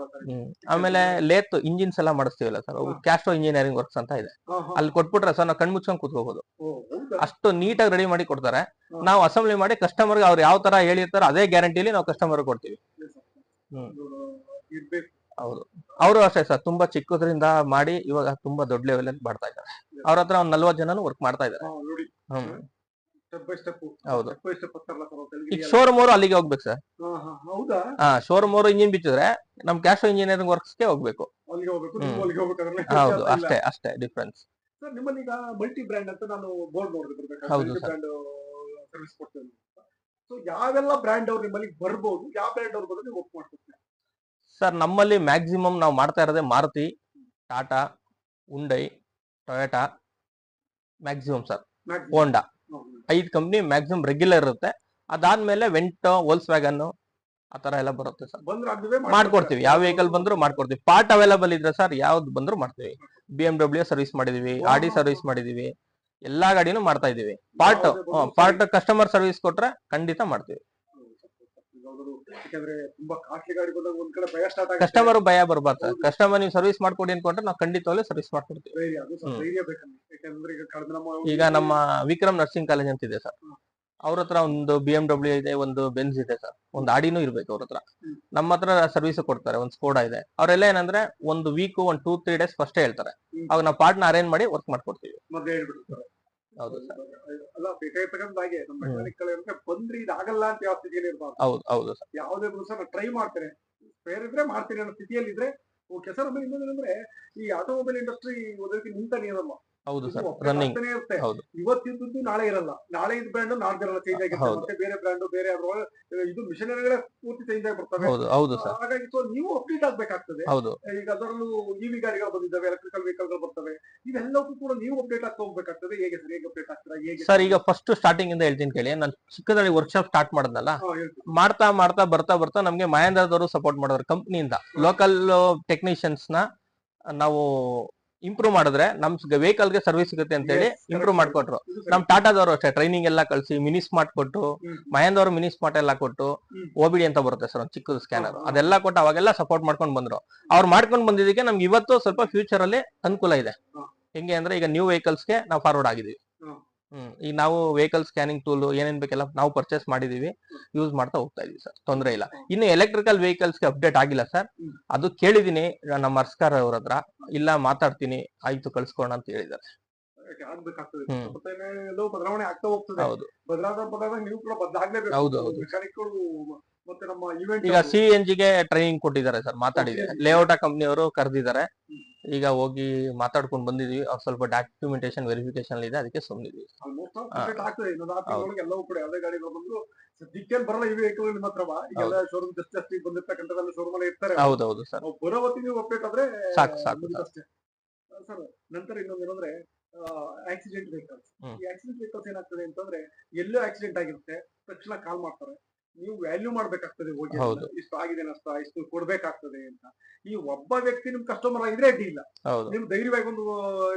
[SPEAKER 2] ಆಮೇಲೆ ಲೇತ್ ಇಂಜಿನ್ಸ್ ಎಲ್ಲ ಮಾಡಿಸ್ತೀವಲ್ಲ ಸರ್, ಕ್ಯಾಸ್ಟ್ರೋ ಇಂಜಿನಿಯರಿಂಗ್ ವರ್ಕ್ಸ್ ಅಂತ ಇದೆ, ಅಲ್ಲಿ ಕೊಟ್ಬಿಟ್ರೆ ಸರ್ ನಾವು ಕಣ್ ಮುಚ್ಕೊಂಡ್ ಕೂತ್ಕೋಬಹುದು. ಅಷ್ಟು ನೀಟಾಗಿ ರೆಡಿ ಮಾಡಿ ಕೊಡ್ತಾರೆ. ನಾವು ಅಸೆಂಬ್ಲಿ ಮಾಡಿ ಕಸ್ಟಮರ್ಗೆ ಅವ್ರು ಯಾವ ತರ ಹೇಳಿರ್ತಾರೋ ಅದೇ ಗ್ಯಾರಂಟಿಲಿ ನಾವು ಕಸ್ಟಮರ್ ಕೊಡ್ತೀವಿ. ಹೌದು, ಅವರು ಅಷ್ಟೇ ಸರ್, ತುಂಬಾ ಚಿಕ್ಕದ್ರಿಂದ ಮಾಡಿ ಇವಾಗ ತುಂಬಾ ದೊಡ್ಡ ಲೆವೆಲ್ ಅಲ್ಲಿ ಮಾಡ್ತಾ ಇದ್ದಾರೆ. ಅವ್ರ ಹತ್ರ ಒಂದ್ 40 ಜನನು ವರ್ಕ್ ಮಾಡ್ತಾ ಇದ್ದಾರೆ. ಹೌದು, ಈಗ ಶೋರೂಮ್ ಅವರು ಅಲ್ಲಿಗೆ ಹೋಗ್ಬೇಕು ಸರ್. ಶೋರೂಮ್ ಅವರು ಇಂಜಿನ್ ಬಿಚ್ಚಿದ್ರೆ ನಮ್ ಕ್ಯಾಶ್ ಇಂಜಿನಿಯರಿಂಗ್ ವರ್ಕ್ಸ್ ಗೆ ಹೋಗ್ಬೇಕು. ಹೌದು, ಅಷ್ಟೇ ಅಷ್ಟೇ ಡಿಫ್ರೆನ್ಸ್.
[SPEAKER 3] ನಿಮ್ಮಲ್ಲಿ ಈಗ ಮಲ್ಟಿ ಬ್ರ್ಯಾಂಡ್ ಅಂತ ನಾನು ಬೋರ್ಡ್ ನೋಡಿದ್ರೆ
[SPEAKER 2] ಹೌದು ಸರ್.
[SPEAKER 3] ಸರ್ವಿಸ್ ಕೊಡ್ತೇನೆ. ಸೊ ಯಾವೆಲ್ಲ ಬ್ರ್ಯಾಂಡ್ ಅವ್ರು ನಿಮ್ಮಲ್ಲಿ ಬರ್ಬೋದು, ಯಾವ ಬ್ರ್ಯಾಂಡ್ ಅವ್ರ ಬಗ್ಗೆ ವರ್ಕ್ ಮಾಡ್ಕೊಡ್ತಾರೆ
[SPEAKER 2] ಸರ್? ನಮ್ಮಲ್ಲಿ ಮ್ಯಾಕ್ಸಿಮಮ್ ನಾವು ಮಾಡ್ತಾ ಇರೋದೇ Maruti, Tata, Hyundai, Toyota, maximum sir, Honda, 5 company maximum regular ಇರುತ್ತೆ. ಅದಾದ್ಮೇಲೆ ವೆಂಟೋ, ವೋಲ್ಸ್ ವ್ಯಾಗನ್ ಆತರ ಎಲ್ಲ ಬರುತ್ತೆ ಸರ್. ಮಾಡ್ಕೊಡ್ತೀವಿ, ಯಾವ ವೆಹಿಕಲ್ ಬಂದ್ರು ಮಾಡ್ಕೊಡ್ತೀವಿ. ಪಾರ್ಟ್ ಅವೈಲಬಲ್ ಇದ್ರೆ ಸರ್ ಯಾವ್ದು ಬಂದ್ರು ಮಾಡ್ತೀವಿ. BMW ಸರ್ವಿಸ್ ಮಾಡಿದೀವಿ, ಆಡಿ ಸರ್ವಿಸ್ ಮಾಡಿದೀವಿ, ಎಲ್ಲಾ ಗಾಡಿನೂ ಮಾಡ್ತಾ ಇದೀವಿ. ಪಾರ್ಟ್ ಕಸ್ಟಮರ್ ಸರ್ವಿಸ್ ಕೊಟ್ರೆ ಖಂಡಿತ ಮಾಡ್ತೀವಿ.
[SPEAKER 3] ಯಾಕಂದ್ರೆ ತುಂಬಾ ಕಾಸ್ಟ್ಲಿ ಗಾಡಿ ಬಂದಾಗ ಒಂದ್ ಕಡೆ ಭಯ ಸ್ಟಾರ್ಟ್ ಆಗುತ್ತೆ.
[SPEAKER 2] ಕಸ್ಟಮರ್ ಭಯ ಬರ್ಬಾರ್ದು. ಕಸ್ಟಮರ್ ನೀವು ಸರ್ವಿಸ್ ಮಾಡ್ಕೊಡಿ ಅನ್ಕೊಂಡ್ರೆ ನಾವು ಖಂಡಿತವಾಗ್ಲೂ ಸರ್ವಿಸ್ ಮಾಡ್ಕೊಡ್ತೀವಿ. ಈಗ ನಮ್ಮ ವಿಕ್ರಮ್ ನರ್ಸಿಂಗ್ ಕಾಲೇಜ್ ಅಂತ ಇದೆ ಸರ್, ಅವ್ರ ಹತ್ರ ಒಂದು BMW ಇದೆ, ಒಂದು ಬೆನ್ಸ್ ಇದೆ ಸರ್, ಒಂದು ಆಡಿನೂ ಇರ್ಬೇಕು ಅವ್ರ ಹತ್ರ. ನಮ್ಮ ಹತ್ರ ಸರ್ವಿಸ್ ಕೊಡ್ತಾರೆ, ಒಂದು ಸ್ಕೋಡಾ ಇದೆ. ಅವರೆಲ್ಲ ಏನಂದ್ರೆ ಒಂದು ವೀಕ್, ಒಂದು 2-3 ಡೇಸ್ ಫಸ್ಟ್ ಹೇಳ್ತಾರೆ, ಅವಾಗ ನಾವು ಪಾರ್ಟ್ನ ಅರೇಂಜ್ ಮಾಡಿ ವರ್ಕ್ ಮಾಡ್ಕೊಡ್ತೀವಿ. ಹೌದು ಸರ್.
[SPEAKER 3] ಅಲ್ಲ ಬೇಕಾಗಿ ನಮ್ಮ ಮೆಕ್ಯಾನಿಕಲ್ ಬಂದ್ರಿ ಇದಾಗಲ್ಲ ಅಂತ ಯಾವ ಸ್ಥಿತಿಯಲ್ಲಿ ಇರ್ಬಾರ್ದು.
[SPEAKER 2] ಹೌದು ಹೌದು ಸರ್.
[SPEAKER 3] ಯಾವುದೇ ಸರ್ ಟ್ರೈ ಮಾಡ್ತೇನೆ, ಸ್ಪೇರ್ ಇದ್ರೆ ಮಾಡ್ತೀನಿ ಅನ್ನೋ ಸ್ಥಿತಿಯಲ್ಲಿ ಇದ್ರೆ ಓಕೆ ಸರ್. ಆಮೇಲೆ ಇನ್ನೊಂದೇನಂದ್ರೆ ಈ ಆಟೋಮೊಬೈಲ್ ಇಂಡಸ್ಟ್ರಿ ಒಂದಕ್ಕೆ ನಿಂತ ನೀರಲ್ಲ.
[SPEAKER 2] ಹೌದು ಸರ್, ರನ್ನಿಂಗ್
[SPEAKER 3] ಇರುತ್ತೆ.
[SPEAKER 2] ಹೌದು.
[SPEAKER 3] ಇವತ್ತಿದ್ದು ನಾಳೆ ಇರಲ್ಲ, ನಾಳೆ ಇದ್ ಬ್ರ್ಯಾಂಡ್ ನಾಡ್ದು ಇರಲ್ಲ, ಚೇಂಜ್ ಆಗಿರುತ್ತೆ. ಮತ್ತೆ ಬೇರೆ ಬ್ರ್ಯಾಂಡ್ ಬೇರೆ ಇದು ಮಿಷನರಿಗಳೇ ಪೂರ್ತಿ ಚೇಂಜ್ ಆಗಿ ಬರ್ತವೆ.
[SPEAKER 2] ಹೌದು ಸರ್.
[SPEAKER 3] ಹಾಗಾಗಿ ಸೊ ನೀವು ಅಪ್ಡೇಟ್ ಆಗ್ಬೇಕಾಗ್ತದೆ.
[SPEAKER 2] ಹೌದು.
[SPEAKER 3] ಈಗ ಅದರಲ್ಲೂ EV ಗಾಡಿಗಳು ಬಂದಿದ್ದಾವೆ, ಎಲೆಕ್ಟ್ರಿಕಲ್ ವೆಹಿಕಲ್ ಗಳು ಬರ್ತವೆ. ಇವೆಲ್ಲಕ್ಕೂ ಕೂಡ ನೀವು ಅಪ್ಡೇಟ್ ಆಗ್ತಾ ಹೋಗ್ಬೇಕಾಗ್ತದೆ. ಹೇಗೆ ಸರ್, ಹೇಗೆ ಅಪ್ಡೇಟ್ ಆಗ್ತೀರಾ? ಹೇಗೆ
[SPEAKER 2] ಸರ್, ಈಗ ಫಸ್ಟ್ ಸ್ಟಾರ್ಟಿಂಗ್ ಇಂದ ಹೇಳ್ತೀನಿ ಕೇಳಿ. ನಾನು ಚಿಕ್ಕದಲ್ಲಿ ವರ್ಕ್ಶಾಪ್ ಸ್ಟಾರ್ಟ್ ಮಾಡಿದ್ನಲ್ಲ, ಮಾಡ್ತಾ ಮಾಡ್ತಾ ಬರ್ತಾ ನಮ್ಗೆ ಮಹೇಂದ್ರದವರು ಸಪೋರ್ಟ್ ಮಾಡಿದ್ರು ಕಂಪ್ನಿಯಿಂದ. ಲೋಕಲ್ ಟೆಕ್ನಿಷಿಯನ್ಸ್ ನ ನಾವು ಇಂಪ್ರೂವ್ ಮಾಡಿದ್ರೆ ನಮ್ ವೆಹಿಕಲ್ ಗೆ ಸರ್ವಿಸ್ ಸಿಗುತ್ತೆ ಅಂತ ಹೇಳಿ ಇಂಪ್ರೂವ್ ಮಾಡ್ಕೊಟ್ರು. ನಮ್ ಟಾಟಾದವರು ಅಷ್ಟೇ ಟ್ರೈನಿಂಗ್ ಎಲ್ಲ ಕಳಿಸಿ ಮಿನಿ ಸ್ಮಾರ್ಟ್ ಕೊಟ್ಟು, ಮಹೇಂದ್ರ ಮಿನಿ ಸ್ಮಾರ್ಟ್ ಎಲ್ಲ ಕೊಟ್ಟು, OBD ಅಂತ ಬರುತ್ತೆ ಸರ್ ಒಂದು ಚಿಕ್ಕದು ಸ್ಕ್ಯಾನರ್, ಅದೆಲ್ಲ ಕೊಟ್ಟು ಅವಾಗೆಲ್ಲ ಸಪೋರ್ಟ್ ಮಾಡ್ಕೊಂಡು ಬಂದ್ರು. ಅವ್ರು ಮಾಡ್ಕೊಂಡು ಬಂದಿದ್ದಕ್ಕೆ ನಮ್ಗೆ ಇವತ್ತು ಸ್ವಲ್ಪ ಫ್ಯೂಚರ್ ಅಲ್ಲಿ ಅನುಕೂಲ ಇದೆ. ಹೆಂಗೆ ಅಂದ್ರೆ ಈಗ ನ್ಯೂ ವೆಹಿಕಲ್ಸ್ ಗೆ ನಾವು ಫಾರ್ವರ್ಡ್ ಆಗಿದೀವಿ. ಈಗ ನಾವು ವೆಹಿಕಲ್ ಸ್ಕ್ಯಾನಿಂಗ್ ಟೂಲ್ ಏನೇನ್ ಬೇಕೆಲ್ಲ ನಾವು ಪರ್ಚೇಸ್ ಮಾಡಿದೀವಿ, ಯೂಸ್ ಮಾಡ್ತಾ ಹೋಗ್ತಾ ಇದೀವಿ ಸರ್, ತೊಂದರೆ ಇಲ್ಲ. ಇನ್ನು ಎಲೆಕ್ಟ್ರಿಕಲ್ ವೆಹಿಕಲ್ಸ್ ಗೆ ಅಪ್ಡೇಟ್ ಆಗಿಲ್ಲ ಸರ್, ಅದು ಕೇಳಿದೀನಿ ನಮ್ಮ ಅರ್ಸ್ಕರ್ ಅವ್ರ ಹತ್ರ. ಇಲ್ಲ ಮಾತಾಡ್ತೀನಿ, ಆಯ್ತು ಕಳ್ಸ್ಕೊಣ ಅಂತ ಹೇಳಿದ್ದಾರೆ.
[SPEAKER 3] ಆಗ್ಬೇಕಾಗ್ತದೆ, ಬದಲಾವಣೆ ಆಗ್ತಾ ಹೋಗ್ತದೆ.
[SPEAKER 2] ಹೌದು,
[SPEAKER 3] ಬದಲಾದಾಗ ನೀವು ಕೂಡ ಬದಲಾಗ್ಲೇಬೇಕು.
[SPEAKER 2] ಹೌದು ಹೌದು.
[SPEAKER 3] ಮೆಕ್ಯಾನಿಕ್ಗಳು ಮತ್ತೆ ನಮ್ಮ ಇವೆಂಟ್
[SPEAKER 2] ಈಗ CNG ಗೆ ಟ್ರೈನಿಂಗ್ ಕೊಟ್ಟಿದ್ದಾರೆ ಸರ್, ಮಾತಾಡಿದ್ದಾರೆ. ಲೇಔಟಾ ಕಂಪ್ನಿ ಅವರು ಕರೆದಿದ್ದಾರೆ. ಈಗ ಹೋಗಿ ಮಾತಾಡ್ಕೊಂಡು ಬಂದಿದೀವಿ. ಅವ್ರು ಸ್ವಲ್ಪ ಡಾಕ್ಯುಮೆಂಟೇಶನ್ ವೆರಿಫಿಕೇಶನ್ ಇದೆ, ಅದಕ್ಕೆ ಸುಮ್ಮನಿದೀವಿ.
[SPEAKER 3] ಆಗ್ತದೆ. ಎಲ್ಲವೂ ಕೂಡ ಯಾವುದೇ ಗಾಡಿಗಳು ಬಂದ್ರು ಸದ್ಯಕ್ಕೇನು ಬರಲ್ಲ ಈ ವೆಹಿಕಲ್ ನಿಮ್ಮ ಹತ್ರ. ಈಗೆಲ್ಲ ಶೋರೂಮ್ ಜಸ್ಟ್ ಬಂದಿರ್ತಕ್ಕಂಥದ್ದೆಲ್ಲ ಶೋರೂಮ್ ಅಲ್ಲಿ ಇರ್ತಾರೆ.
[SPEAKER 2] ಹೌದೌದು ಸರ್,
[SPEAKER 3] ಬರೋ ಹೊತ್ತಿಗೆ ನೀವು ಅಪ್ಡೇಟ್ ಆದ್ರೆ
[SPEAKER 2] ಸಾಕು ಸಾಕು
[SPEAKER 3] ಅಷ್ಟೇ ಸರ್. ನಂತರ ಇನ್ನೊಂದೇನಂದ್ರೆ ಆಕ್ಸಿಡೆಂಟ್ ವೆಹಿಕಲ್ಸ್. ಈ ಆಕ್ಸಿಡೆಂಟ್ ವೆಹಿಕಲ್ಸ್ ಏನಾಗ್ತದೆ ಅಂತಂದ್ರೆ ಎಲ್ಲೋ ಆಕ್ಸಿಡೆಂಟ್ ಆಗಿರುತ್ತೆ, ತಕ್ಷಣ ಕಾಲ್ ಮಾಡ್ತಾರೆ. ನೀವು ವ್ಯಾಲ್ಯೂ ಮಾಡ್ಬೇಕಾಗ್ತದೆ, ಹೋಗಿ ಇಷ್ಟು ಆಗಿದೆ ನಷ್ಟ, ಇಷ್ಟು ಕೊಡ್ಬೇಕಾಗ್ತದೆ ಅಂತ. ಈ ಒಬ್ಬ ವ್ಯಕ್ತಿ ನಿಮ್ ಕಸ್ಟಮರ್ ಆಗಿದ್ರೆ ಅಡ್ಡಿ ಇಲ್ಲ, ನಿಮ್ ಧೈರ್ಯವಾಗಿ ಒಂದು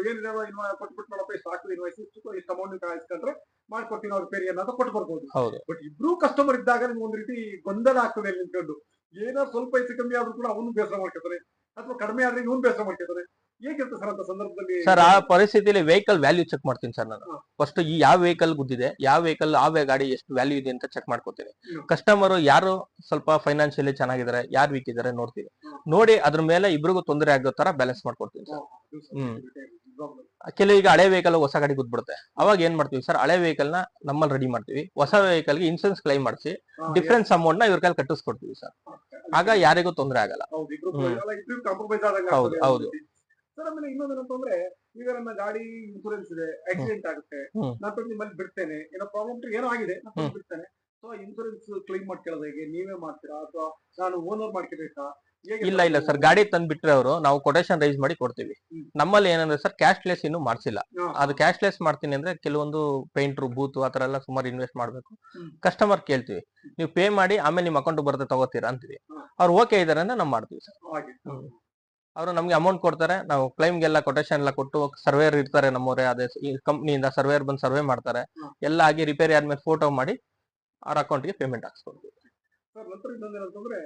[SPEAKER 3] ಏನಿದೆ ಕೊಟ್ಬಿಟ್ಟು ನೋಡಪ್ಪ ಇಷ್ಟು ಆಗ್ತದೆ ಇನ್ವಾಯ್ಸ್, ಇಷ್ಟು ಅಮೌಂಟ್ ಕಾಯಿಸ್ಕೊಂಡ್ರೆ ಮಾಡ್ಕೊಡ್ತೀನಿ ಅವ್ರ ಪೇರಿ ಅನ್ನೋದು ಕೊಟ್ಟು ಬರ್ಬೋದು. ಬಟ್ ಇಬ್ರು ಕಸ್ಟಮರ್ ಇದ್ದಾಗ ನಿಮ್ಗೆ ಒಂದ್ ರೀತಿ ಗೊಂದಲ ಆಗ್ತದೆ. ನಿಂತ್ಕೊಂಡು ಏನೋ ಸ್ವಲ್ಪ ಹೆಚ್ಚು ಕಮ್ಮಿ ಆದ್ರೂ ಕೂಡ ಅವನು ಬೇಸರ ಮಾಡ್ಕೊತಾರೆ, ಅಥವಾ ಕಡಿಮೆ ಆದ್ರೆ ಇವನು ಬೇಸರ ಮಾಡ್ಕೊತಾರೆ. ಹೇಗಿರುತ್ತೆ ಸರ್ ಅಂತ ಸಂದರ್ಭದಲ್ಲಿ?
[SPEAKER 2] ಸರ್, ಆ ಪರಿಸ್ಥಿತಿಯಲ್ಲಿ ವೆಹಿಕಲ್ ವ್ಯಾಲ್ಯೂ ಚೆಕ್ ಮಾಡ್ತೀನಿ ಸರ್ ನಾನು. ಫಸ್ಟ್ ಈ ಯಾವ ವೆಹಿಕಲ್ ಗುದ್ದಿದೆ, ಯಾವ ವೆಹಿಕಲ್ ಆ ಗಾಡಿ ಎಷ್ಟು ವ್ಯಾಲ್ಯೂ ಇದೆ ಅಂತ ಚೆಕ್ ಮಾಡ್ಕೋತೀನಿ. ಕಸ್ಟಮರ್ ಯಾರು ಸ್ವಲ್ಪ ಫೈನಾನ್ಷಿಯಲಿ ಚೆನ್ನಾಗಿದ್ದಾರೆ, ಯಾರು ವೀಕ್ ಇದಾರೆ ನೋಡ್ತೀವಿ. ನೋಡಿ ಅದ್ರ ಮೇಲೆ ಇಬ್ರಿಗೂ ತೊಂದರೆ ಆಗೋ ತರ ಬ್ಯಾಲೆನ್ಸ್ ಮಾಡ್ಕೊಡ್ತೀನಿ ಸರ್. ಕೆಲವು ಈಗ ಹಳೆ ವೆಹಿಕಲ್ ಹೊಸ ಗಾಡಿ ಗುದ್ಬಿಡುತ್ತೆ, ಅವಾಗ ಏನ್ ಮಾಡ್ತೀವಿ ಸರ್, ಹಳೆ ವೆಹಿಕಲ್ ನ ನಮ್ಮಲ್ಲಿ ರೆಡಿ ಮಾಡ್ತೀವಿ. ಹೊಸ ವೆಹಿಕಲ್ ಗೆ ಇನ್ಸೂರೆನ್ಸ್ ಕ್ಲೈಮ್ ಮಾಡಿಸಿ ಡಿಫರೆನ್ಸ್ ಅಮೌಂಟ್ ನ ಇವ್ರ ಕೈಲಿ ಕಟ್ಟಿಸ್ಕೊಡ್ತೀವಿ ಸರ್. ಆಗ ಯಾರಿಗೂ ತೊಂದರೆ ಆಗಲ್ಲ. ಹೌದು ಹೌದು
[SPEAKER 3] ಸರ್. ಆಮೇಲೆ ಇನ್ನೊಂದೇನಂತಂದ್ರೆ, ಈಗ ನನ್ನ ಗಾಡಿ ಇನ್ಸೂರೆನ್ಸ್ ಇದೆ, ಆಕ್ಸಿಡೆಂಟ್ ಆಗುತ್ತೆ, ನಾನು ನಿಮ್ಮಲ್ಲಿ ಬಿಡ್ತೇನೆ, ಏನೋ ಪ್ರಾಬ್ಲಮ್ ಏನೋ ಆಗಿದೆ, ನಾನು ಬಿಡ್ತೇನೆ. ಸೊ ಇನ್ಸೂರೆನ್ಸ್ ಕ್ಲೈಮ್ ಮಾಡ್ಕೊಳ್ಳೋದು ಹೇಗೆ? ನೀವೇ ಮಾಡ್ತೀರಾ ಅಥವಾ ನಾನು ಓನರ್ ಮಾಡ್ಕೋಬೇಕಾ?
[SPEAKER 2] ಇಲ್ಲ ಇಲ್ಲ ಸರ್, ಗಾಡಿ ತಂದ್ ಬಿಟ್ರೆ ಅವರು ನಾವು ಕೊಟೇಶನ್ ರೈಸ್ ಮಾಡಿ ಕೊಡ್ತೀವಿ. ನಮ್ಮಲ್ಲಿ ಏನಂದ್ರೆ ಸರ್ ಕ್ಯಾಶ್ಲೆಸ್ ಇನ್ನು ಮಾಡ್ಸಿಲ್ಲ. ಅದು ಕ್ಯಾಶ್ಲೆಸ್ ಮಾಡ್ತೀನಿ ಅಂದ್ರೆ ಕೆಲವೊಂದು ಪೇಂಟ್ರು ಬೂತ್ ಆತರ ಎಲ್ಲ ಸುಮಾರು ಇನ್ವೆಸ್ಟ್ ಮಾಡ್ಬೇಕು. ಕಸ್ಟಮರ್ ಕೇಳ್ತೀವಿ, ನೀವು ಪೇ ಮಾಡಿ ಆಮೇಲೆ ನಿಮ್ ಅಕೌಂಟ್ ಬರುತ್ತೆ ತಗೋತೀರಾ ಅಂತೀವಿ. ಅವ್ರು ಓಕೆ ಇದಾರೆ ಅಂದ್ರೆ ನಾವು ಮಾಡ್ತೀವಿ ಸರ್. ಅವರು ನಮ್ಗೆ ಅಮೌಂಟ್ ಕೊಡ್ತಾರೆ, ನಾವು ಕ್ಲೈಮ್ಗೆಲ್ಲ ಕೊಟೇಶನ್ ಎಲ್ಲ ಕೊಟ್ಟು ಸರ್ವೇರ್ ಇರ್ತಾರೆ ನಮ್ಮವರೇ, ಅದೇ ಈ ಕಂಪ್ನಿಯಿಂದ ಸರ್ವೇರ್ ಬಂದು ಸರ್ವೆ ಮಾಡ್ತಾರೆ. ಎಲ್ಲ ಆಗಿ ರಿಪೇರಿ ಆದ್ಮೇಲೆ ಫೋಟೋ ಮಾಡಿ ಅವ್ರ ಅಕೌಂಟ್ಗೆ ಪೇಮೆಂಟ್ ಹಾಕ್ಸ್ಕೊಡ್ತೀವಿ.
[SPEAKER 3] ಸರ್ ನಂತರ ಇನ್ನೊಂದೇನಂತಂದ್ರೆ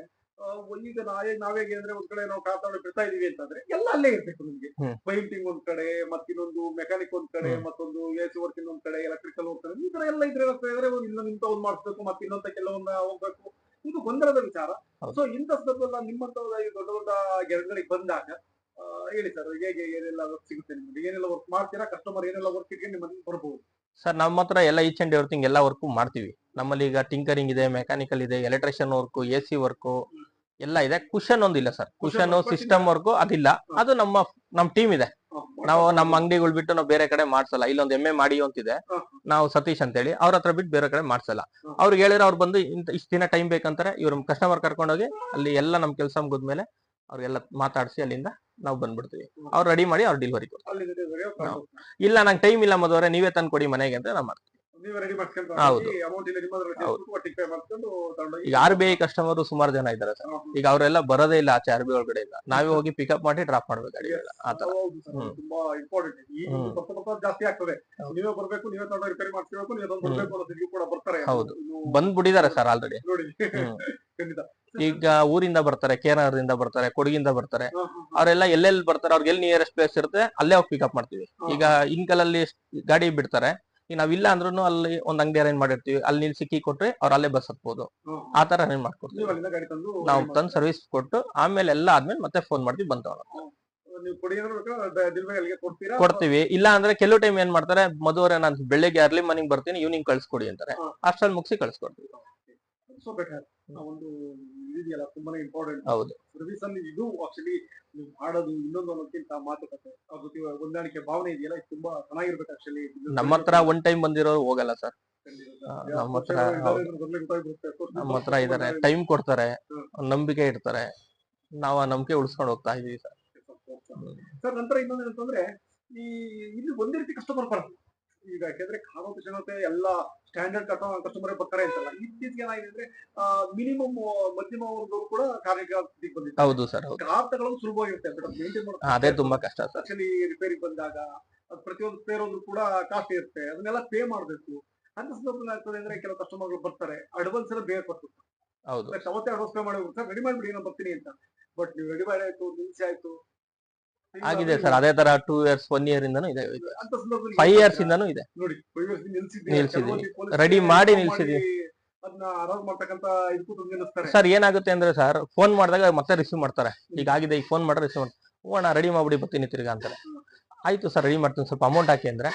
[SPEAKER 3] ಈಗ ನಾವೇಗೆ ಅಂದ್ರೆ ಒಂದ್ ಕಡೆ ನಾವು ಕಾತಾಡಿ ಬಿಡ್ತಾ ಇದೀವಿ ಅಂತಂದ್ರೆ ಎಲ್ಲ ಅಲ್ಲೇ ಇರ್ಬೇಕು ನಿಮ್ಗೆ. ಪೈಂಟಿಂಗ್ ಒಂದ್ ಕಡೆ, ಮತ್ತಿನ್ನೊಂದು ಮೆಕ್ಯಾನಿಕ್ ಒಂದ್ ಕಡೆ, ಮತ್ತೊಂದು ಎಸಿ ವರ್ಕ್ ಇನ್ನೊಂದ್ ಕಡೆ, ಎಲೆಕ್ಟ್ರಿಕಲ್ ಒಂದ್ ಕಡೆ, ಈ ತರ ಎಲ್ಲ ಇದ್ರೆ ಇನ್ನೊಂದು ಒಂದ್ ಮಾಡಿಸ್ಬೇಕು, ಮತ್ತೆ ಇನ್ನೊಂದ ಕೆಲವೊಂದ ಹೋಗ್ಬೇಕು. ಇದು ಗೊಂದಲದ ವಿಚಾರ. ಸೊ ಇಂಥ ಸಂದರ್ಭದಲ್ಲಿ ನಿಮ್ಮಂತ ದೊಡ್ಡ ದೊಡ್ಡ ಗೆರೆಗಳಿಗೆ ಬಂದಾಗ ಹೇಳಿ ಸರ್, ಹೇಗೆ ಏನೆಲ್ಲ ವರ್ಕ್ ಸಿಗುತ್ತೆ ನಿಮ್ಗೆ, ಏನೆಲ್ಲ ವರ್ಕ್ ಮಾಡ್ತೀರಾ, ಕಸ್ಟಮರ್ ಏನೆಲ್ಲ ವರ್ಕ್ ಇಟ್ಕೊಂಡು ನಿಮ್ಮಲ್ಲಿ ಬರ್ಬೋದು?
[SPEAKER 2] ಸರ್ ನಮ್ಮ ಹತ್ರ ಎಲ್ಲ ಈಚ್ ಅಂಡ್ ಎವ್ರಿಥಿಂಗ್ ಎಲ್ಲ ವರ್ಕ್ ಮಾಡ್ತೀವಿ. ನಮ್ಮಲ್ಲಿ ಈಗ ಟಿಂಕರಿಂಗ್ ಇದೆ, ಮೆಕ್ಯಾನಿಕಲ್ ಇದೆ, ಎಲೆಕ್ಟ್ರಿಷಿಯನ್ ವರ್ಕ್, ಎಸಿ ವರ್ಕ್ ಎಲ್ಲ ಇದೆ. ಕುಶನ್ ಒಂದಿಲ್ಲ ಸರ್, ಕುಶನ್ ಸಿಸ್ಟಮ್ ವರ್ಕ್ ಅದಿಲ್ಲ. ಅದು ನಮ್ಮ ಟೀಮ್ ಇದೆ. ನಾವು ನಮ್ಮ ಅಂಗಡಿಗಳು ಬಿಟ್ಟು ನಾವು ಬೇರೆ ಕಡೆ ಮಾಡ್ಸಲ್ಲ. ಇಲ್ಲೊಂದು MA ಮಾಡಿ ಅಂತಿದೆ, ನಾವು ಸತೀಶ್ ಅಂತ ಹೇಳಿ, ಅವ್ರ ಹತ್ರ ಬಿಟ್ಟು ಬೇರೆ ಕಡೆ ಮಾಡ್ಸಲ್ಲ. ಅವ್ರಿಗೆ ಹೇಳಿದ್ರೆ ಅವ್ರು ಬಂದು ಇಷ್ಟ ದಿನ ಟೈಮ್ ಬೇಕಂತಾರೆ, ಇವ್ರ ಕಸ್ಟಮರ್ ಕರ್ಕೊಂಡೋಗಿ ಅಲ್ಲಿ ಎಲ್ಲ ನಮ್ ಕೆಲಸ ಮುಗಿದ್ಮೇಲೆ ಅವ್ರಿಗೆಲ್ಲ ಮಾತಾಡಿಸಿ ಅಲ್ಲಿಂದ ನಾವು ಬಂದ್ಬಿಡ್ತೀವಿ. ಅವ್ರು ರೆಡಿ ಮಾಡಿ ಅವ್ರು ಡೆಲಿವರಿ ಕೊಡ್ತಾರೆ. ಇಲ್ಲ ನಂಗೆ ಟೈಮ್ ಇಲ್ಲ ಮದುವರೆ, ನೀವೇ ತಂದು ಕೊಡಿ ಮನೆಗೆ ಅಂತ ನಾವು ಮಾಡ್ತೀವಿ. ಹೌದು. ಈಗ RBI ಕಸ್ಟಮರ್ ಸುಮಾರು ಜನ ಇದ್ದಾರೆ ಸರ್. ಈಗ ಅವರೆಲ್ಲ ಬರೋದೇ ಇಲ್ಲ ಆಚೆ RBI ಒಳಗಡೆ ಇಲ್ಲ, ನಾವೇ ಹೋಗಿ ಪಿಕಪ್ ಮಾಡಿ ಡ್ರಾಪ್ ಮಾಡ್ಬೇಕು ಗಾಡಿಗಳನ್ನ. ಆತರ
[SPEAKER 3] ತುಂಬಾ ಇಂಪಾರ್ಟೆಂಟ್. ಈಗ ಬರ್ತಾ ಜಾಸ್ತಿ ಆಗ್ತದೆ. ನೀವೇ ಬರ್ಬೇಕು, ನೀವೇ ತಗೊಂಡು ರಿಪೇರಿ ಮಾಡ್ಸ್ಬೇಕು, ನೀವೇ ತಂದು ಬರ್ಬೇಕು ಅನ್ನೋದು ಕೂಡ ಬರ್ತಾರೆ.
[SPEAKER 2] ಹೌದು, ಬಂದ್ಬಿಟ್ಟಿದ್ದಾರೆ ಸರ್ ಆಲ್ರೆಡಿ.
[SPEAKER 3] ನೋಡಿ ಖಂಡಿತ.
[SPEAKER 2] ಈಗ ಊರಿಂದ ಬರ್ತಾರೆ, ಕೇರಳದಿಂದ ಬರ್ತಾರೆ, ಕೊಡಗಿಂದ ಬರ್ತಾರೆ. ಅವರೆಲ್ಲ ಎಲ್ಲೆಲ್ಲಿ ಬರ್ತಾರೆ, ಅವ್ರಿಗೆ ಎಲ್ಲಿ ನಿಯರೆಸ್ಟ್ ಪ್ಲೇಸ್ ಇರುತ್ತೆ ಅಲ್ಲೇ ಹೋಗಿ ಪಿಕಪ್ ಮಾಡ್ತೀವಿ. ಈಗ ಇನ್ಕಲಲ್ಲಿ ಗಾಡಿ ಬಿಡ್ತಾರೆ, ಈಗ ನಾವಿಲ್ಲ ಅಂದ್ರೂ ಅಲ್ಲಿ ಒಂದ್ ಅಂಗಡಿ ಅರೇಂಜ್ ಮಾಡಿರ್ತೀವಿ, ಅಲ್ಲಿ ನಿಲ್ಸಿ ಕೀ ಕೊಟ್ರೆ ಅವ್ರು ಅಲ್ಲೇ ಬಸ್ ಹತ್ಬೋದು. ಆತರ ಅರೇಂಜ್ ಮಾಡ್ಕೊಡ್ತೀವಿ. ನಾವು ತಂದು ಸರ್ವಿಸ್ ಕೊಟ್ಟು ಆಮೇಲೆ ಎಲ್ಲ ಆದ್ಮೇಲೆ ಮತ್ತೆ ಫೋನ್ ಮಾಡ್ತೀವಿ ಬಂದವ ಕೊಡ್ತೀವಿ. ಇಲ್ಲ ಅಂದ್ರೆ ಕೆಲವು ಟೈಮ್ ಏನ್ ಮಾಡ್ತಾರೆ, ಮದುವರೆ ನಾನು ಬೆಳಿಗ್ಗೆ ಅರ್ಲಿ ಮಾರ್ನಿಂಗ್ ಬರ್ತೀನಿ, ಈವ್ನಿಂಗ್ ಕಳ್ಸ್ಕೊಡಿ ಅಂತಾರೆ. ಅಷ್ಟ್ರಲ್ಲಿ ಮುಗಿಸಿ ಕಳ್ಸ್ಕೊಡ್ತೀವಿ.
[SPEAKER 3] ಒಂದು ಇದೆಯಲ್ಲ ತುಂಬಾನೇ ಇಂಪಾರ್ಟೆಂಟ್.
[SPEAKER 2] ಹೌದು,
[SPEAKER 3] ಸರ್ವಿಸ್ ಅಲ್ಲಿ ಇದು ಆಕ್ಚುಲಿ ನೀವು ಮಾಡೋದು ಇನ್ನೊಂದು ಅನ್ನೋದಕ್ಕಿಂತ ಮಾತುಕತೆ, ಅವ್ರ ಜೊತೆ ಹೊಂದಾಣಿಕೆ ಭಾವನೆ ಇದೆಯಲ್ಲ, ಇದು ತುಂಬಾ ಚೆನ್ನಾಗಿರ್ಬೇಕು ಆಕ್ಚುಲಿ.
[SPEAKER 2] ನಮ್ಮ ಹತ್ರ ಒನ್ ಟೈಮ್ ಬಂದಿರೋರು ಹೋಗಲ್ಲ ಸರ್. ನಮ್ಮ ಹತ್ರ ಇದಾರೆ, ಟೈಮ್ ಕೊಡ್ತಾರೆ, ನಂಬಿಕೆ ಇಡ್ತಾರೆ. ನಾವು ಆ ನಂಬಿಕೆ ಉಳಿಸ್ಕೊಂಡು ಹೋಗ್ತಾ ಇದೀವಿ ಸರ್.
[SPEAKER 3] ಸರ್ ನಂತರ ಇನ್ನೊಂದೇನಂತಂದ್ರೆ ಇಲ್ಲಿ ಒಂದೇ ರೀತಿ ಕಸ್ಟಮರ್ ಬರಲ್ಲ. ಈಗ ಯಾಕಂದ್ರೆ ಖಾರೋತಿ ಜನತೆ ಎಲ್ಲ ಸ್ಟ್ಯಾಂಡರ್ಡ್ ಕಸ್ಟಮರ್ ಬರ್ತಾರೆ ಅಂತಲ್ಲ. ಇತ್ತೀಚೆಗೆ ಏನಾಗಿದೆ ಅಂದ್ರೆ ಮಿನಿಮಮ್ ಮಧ್ಯಮ ವರ್ಗದವರು ಕೂಡ ಕಾರ್ಯಕ್ಕೆ ಬಂದಿದೆ.
[SPEAKER 2] ಹೌದು ಸರ್,
[SPEAKER 3] ಕಾರ್ ತಗೊಳ್ಳೋದು ಸುಲಭವಾಗಿರುತ್ತೆ, ಬಟ್ ಮೇಂಟೈನ್ ಮಾಡೋದು
[SPEAKER 2] ಅದೇ ತುಂಬಾ ಕಷ್ಟ ಸರ್.
[SPEAKER 3] ಆಕ್ಚುಲಿ ರಿಪೇರಿಗೆ ಬಂದಾಗ ಪ್ರತಿಯೊಂದು ಸ್ಪೇರ್ ಹೋದ್ರು ಕೂಡ ಕಾಸ್ಟ್ ಇರುತ್ತೆ, ಅದನ್ನೆಲ್ಲ ಪೇ ಮಾಡ್ಬೇಕು. ಅಂತ ಸಂದರ್ಭದಲ್ಲಿ ಆಗ್ತದೆ ಅಂದ್ರೆ ಕೆಲವು ಕಸ್ಟಮರ್ಗಳು ಬರ್ತಾರೆ, ಅಡ್ವಾನ್ಸ್ ಎಲ್ಲ ಬೇಗ ಕೊಟ್ಟು ಅವತ್ತೇ ಅಡ್ವಾನ್ಸ್ ಪೇ ಮಾಡಿ ಸರ್ ರೆಡಿ ಮಾಡ್ಬಿಡಿ ನಾನು ಬರ್ತೀನಿ ಅಂತ. ಬಟ್ ನೀವು ರೆಡಿ ಮಾಡಿ ಆಯ್ತು, ನಿಲ್ಸಿ ಆಯ್ತು,
[SPEAKER 2] ಆಗಿದೆ ಸರ್. ಅದೇ ತರ 2 years 1 year ಇಂದನೂ ಇದೆ, 5 years ಇಂದನೂ ಇದೆ.
[SPEAKER 3] ನೋಡಿ 5 years
[SPEAKER 2] ನಿಲ್ಸಿದೀವಿ, ರೆಡಿ ಮಾಡಿ ನಿಲ್ಸಿದೀವಿ.
[SPEAKER 3] ಅದನ್ನ ಆರಾಮ್ ಮಾಡ್ತಕ್ಕಂತ ಇದಕ್ಕೂ ನಿಲ್ಲಿಸ್ತಾರೆ
[SPEAKER 2] ಸರ್. ಏನಾಗುತ್ತೆ ಅಂದ್ರೆ ಸರ್, ಫೋನ್ ಮಾಡಿದಾಗ ಮತ್ತೆ ರಿಸೀವ್ ಮಾಡ್ತಾರೆ. ಈಗ ಆಗಿದೆ, ಈಗ ಫೋನ್ ಮಾಡ್ರೆ ರಿಸೀವ್ ಮಾಡ್ತಾರೆ. ಓ ನಾ ರೆಡಿ ಮಾಡ್ಬಿಡಿ ಬರ್ತೀನಿ ತಿರ್ಗಾ ಅಂತಾರೆ. ಆಯ್ತು ಸರ್ ರೆಡಿ ಮಾಡ್ತೀನಿ, ಸ್ವಲ್ಪ ಅಮೌಂಟ್ ಹಾಕಿ ಅಂದ್ರೆ